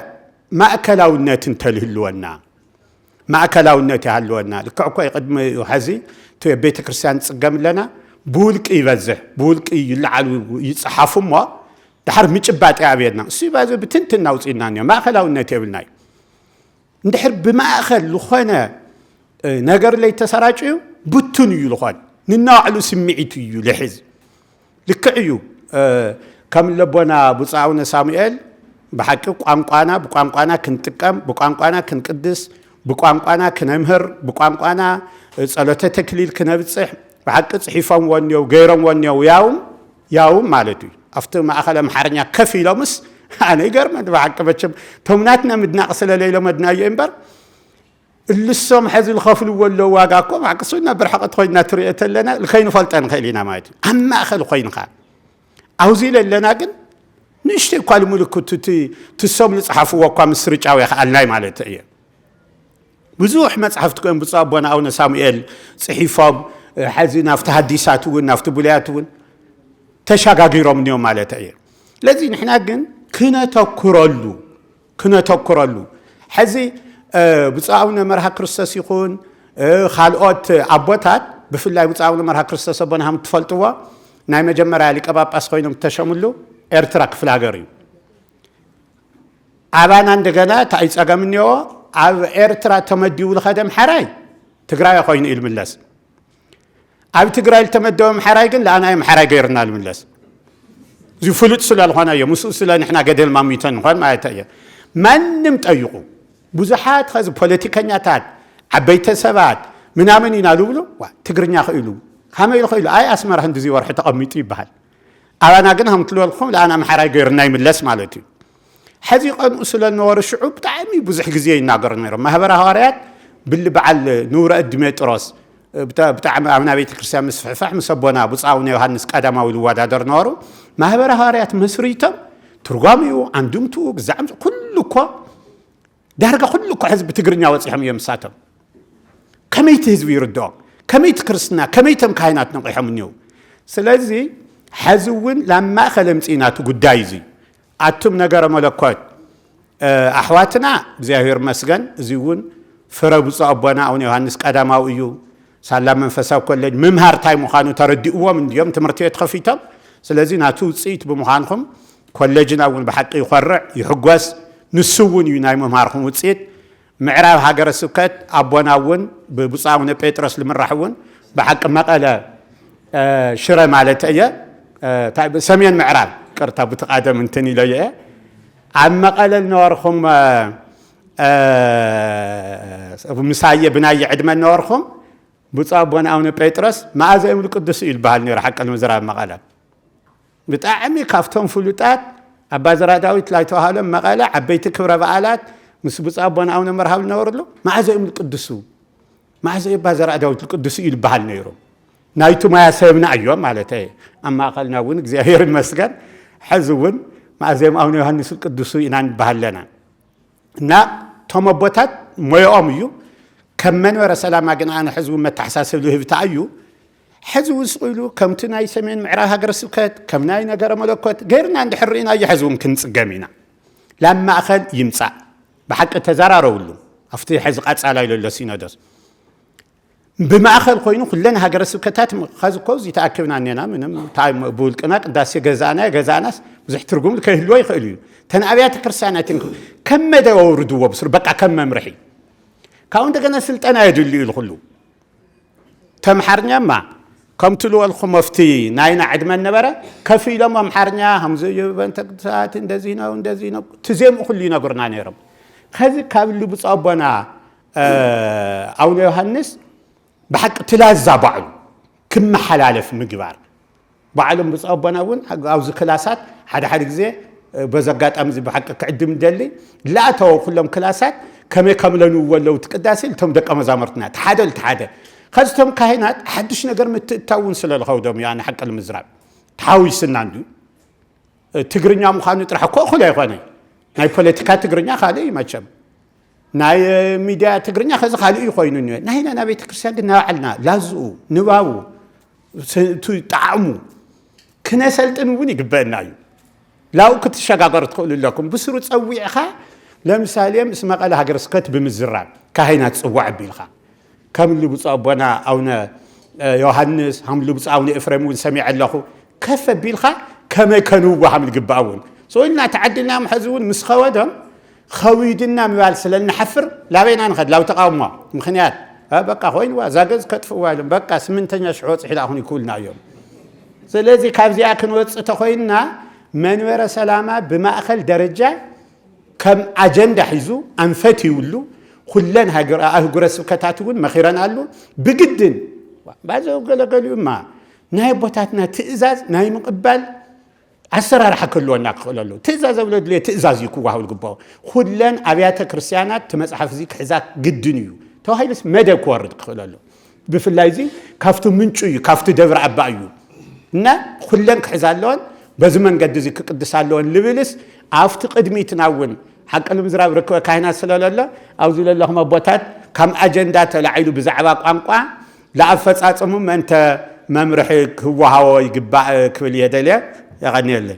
ما أكلوا النت تلهلونا ما أكلوا النت هلونا لكعكوا يقدم حزي تو بيت كريستيان صقم لنا بولك يبزح بولك يلعلو يصحفوا ما دحر ميጭባት ያቤድና እሱ ባዘ ብትንትና ውጪናኛ ማእከላውነት ይብልናይ እንድሕር ብማእከል ለኾነ ነገር ላይ ተሰራጭዩ ብቱን እዩ ለኾን ንናዕሉ ስምዒት እዩ ለሕዝ ልክዕዩ ከም ለቦና ቡጻውነ ሳሙኤል بحق بقانقانا كنتقم بقانقانا كنقدس بقانقانا كنمهر بقانقانا صلوته تكليل كنبصح بحق صحيفهم ونيو غيرهم ونيو ياوم مالتي افتر ما اخله محرنيا كفيلومس انا يغرم بحق بچم تومناتنا مدناقس لليله مدنايه انبر اللسوم حزل الخفل ولا واقاكو بحق سوينا برحقه خوينا تريت لنا الخين فلطن خيلينا مايت اما اخل خوين خا اوزيل لنا كن نشتي قال ملكوت تسوم لصحف وقا مسرጫው ያልናይ ማለት እዩ ብዙሕ መጽሐፍት ቆም ብጻቦና አውነ ሳሙኤል ጽሒፎም ሐዚና ፍተ ሐዲሳቱ ወናፍተ ቡላያቱ ተሻጋጊሮም ነው ማለት እዩ ለዚህ ንሕና ግን ክነተኩረሉ ሐዚ ብጻውነ መርሃ ክርስቶስ ይኹን ካልኦት አቦታት ብፍላይ ብጻውነ መርሃ ክርስቶስ ቦናም ትፈልጥዋ ናይ መጀመሪያ ሊቀ ጳጳስ ኮይኖም ተሸሙሉ ኤርትራ ክፍለ ሀገር እዩ አባና እንደገና ታይጸገምኒዮ አብ ኤርትራ ተመዲው ለኸደም ሐራይ ትግራይ ኮይኑ ይልምለስ አብ ትግራይ ተመደው ሐራይ ግን ለአናይም ሐራይ ገይርና ይልምለስ ዝፍሉጥ ስለልኾነ የሙሱ ስለንሕና ገደል ማሚተን እንኳን ማለት እዩ ማንም ጠይቁ ብዙሓት ኸዝ ፖለቲከኛታት ዓበይተ ሰባት ምናምን ይናሉ ብሎ ትግርኛ ኸይሉ ካመይ ኸይሉ አይ አስመራ እንደዚ ወርሕ ተቀሚጡ ይባሃል أنا جنها متلولكم لأنا محرج غيرنا يملس مالتي حذي قن أصل النور الشعوب تعمي بزح جزية ناقر نير ما هبرا هاريات باللي بعل نور الدميتروس بتاع أمنا بيت كريستيان مسفح مسبونا بصاوني يوحنس قدم والواد هذا نورو ما هبرا هاريات مصريتم ترجميو عندهم تو زعم كلكوا درجة كلكوا حزب تجرنيا وصيحم يمساتم كميت حزب يردوا كميت كرسنا كميتم كائنات نقيحم نيو سلازي حزون لما خلمصيناتو ጉዳይዚ አቱም ነገር መለኮት አህዋትና እግዚአብሔር መስገን እዚውን ፍረብጹ አባና አሁን ዮሐንስ ቀዳማው እዩ ሰላም መንፈሳው ኮሌጅ መምሃርታይ መኻኑ ተረዲኡዎም እንዲዮም ትምርት ቤት ከፊቶም ስለዚህ ናቱ ጽይት በመኻንኩም ኮሌጅና እውን በሐቂ ይخرع ይሕጓስ ንሱውን ዩናይ መምሃርኩም ጽይት ምዕራብ ሀገረ ስብከት አባናውን በብጻውነ ጴጥሮስ ለምራሕውን በሐቂ መቀለ ሽረ ማለት እየ سمين معراب كرتا بتقادم انتني ليه عم قال نورخم مسايه بناي عدم نورخم بصابون اون بيترس ما زي القدس يلبال نير حق المزراب مقاله بتاعمي كافتهم فلوطات ابا زرا داويت لا توهالم مقاله عبيت كبره بعالات مس بصابون اون مرحب نورلو ما زي القدس ما زي ابا زرا داويت القدس يلبال نيرو نايتو ما يسمنا ايوم معناته اما قالنا ون እግዚአብሔር ይመስገን حزون ما زي ما يوحنس القدس ينان بحالنا እና ተመቦታት ሞያኦም እዩ ከመን ወረ ሰላም ግን አነ حزب መተሐሳሰብ ለህብታዩ حزب ስቁሉ ከምቲ ናይ ሰሜን ምዕራብ ሀገረ ስብከት ከምናይ ነገር መለኮት ገርና እንድሕሪና يحزون ክንጽገሚና ለማ አኸል ይምጻ በሐቅ ተዘራረውሉ አፍቲ حزب ቀጻላይ ለሲኖዶስ بمأخذ خوينو كلنا هاجر السكتات خذ كوز يتأكدنا أننا منهم تايم بولكنا داس جزاناس بزح ترجم الكهلوا يخليه تنأبيات كرسانات كم مدى وردوا بصر بقى كم ممرحي كون تجنا سلطنا يدلي الخلو تم حرنيا ما كم تلو الخمفتي ناين عدم النبرة كفي لما محرنيا همزة بنت ساعات اندزينا تزيم خلينا قرنا نيرم خذ كابلو بصابنا أو يوحنس بحق تلازا بعض كم حلالف مقبار بعلم بصابنا ون او كلاسات حد غزي بزقات امز بحق كعدم دلي لا تو كلهم كلاسات كما كملنو ولو تقداسل تم دقه مزامرتنا تحادل خذتهم كاينات حدش ነገር متتاون ስለልኸውዶም يعني حق المزراب تحاوي سناندو ትግርኛ ምዃኑ ጥራሕ እኮ خل አይኮነ ናይ ፖለቲካ ትግርኛ ካለ ይመቸም ናይ ሚድያ ትግርኛ ከዚ ካልእ ኮይኑ ናይና ና ቤተ ክርስቲያን ግን ናባዕልና ላዝኡ ንባቡ ጣዕሙ ክነሰልጥን እውን ይግበአና እዩ ላው ክትሸጋገሩ ትኽእሉ ኣለኩም ብስሩ ፀዊዕኻ ለምሳሌ ምስ መቐለ ሃገረ ስብከት ብምዝራብ ካህናት ፅዋዕ ቢልኻ ከም ልብፁ ኣቦና ኣቡነ ዮሃንስ ከም ልብፁ ኣቡነ ኤፍሬም እውን ሰሚዐ ኣለኹ ከፍ ኣቢልካ ከመይ ከንውሃም ዝግባእ እውን ሰውልና ተዓድልና ምሕዚ እውን ምስ ኸወዶም ኸዊድና ምባል ስለንሓፍር ላበይና ንኸድ ላው ተቃውሞ ምክንያት በቃ ኮይኑዋ ዛገዝ ከጥፍእዋ ኢሎም በቃ 8,000 ወፅሒ ዳኹን ይክብልና እዮም ስለዚ ካብዚኣ ክንወፅእ ተኮይንና መንበረ ሰላማ ብማእኸል ደረጃ ከም ኣጀንዳ ሒዙ ኣንፈት ይውሉ ኩለን ኣህጉረ ስብከታት እውን መኺረን ኣሉ ብግድን ባዘው ገለገሊኡማ ናይ ቦታትና ትእዛዝ ናይ ምቕባል ኣሰራርሓ ክህልወና ክኽእል ኣሎ ትእዛዝ ኣብሎ ድልዮ ትእዛዝ እዩ ክዋሃብ ዝግባኦ ኩለን ኣብያተ ክርስቲያናት ትመፅሓፍ እዚ ክሕዛ ግድን እዩ ተባሂሉስ መደብ ክወርድ ክኽእል ኣሎ ብፍላይ እዚ ካብቲ ምንጩ እዩ ካብቲ ደብረ ኣባ እዩ እና ኩለን ክሕዛ ኣለዎን በዚ መንገዲ እዚ ክቅድስ ኣለዎን ልብልስ ኣብቲ ቅድሚትና እውን ሓቂ ንምዝራብ ርክበ ካህናት ስለለሎ ኣብዚ ዘለኹም ኣቦታት ከም ኣጀንዳ ተላዒሉ ብዛዕባ ቋንቋ ለኣፈፃፅሙ መንተ መምርሒ ክወሃቦ ይግባእ ክብል የደልየ يغني له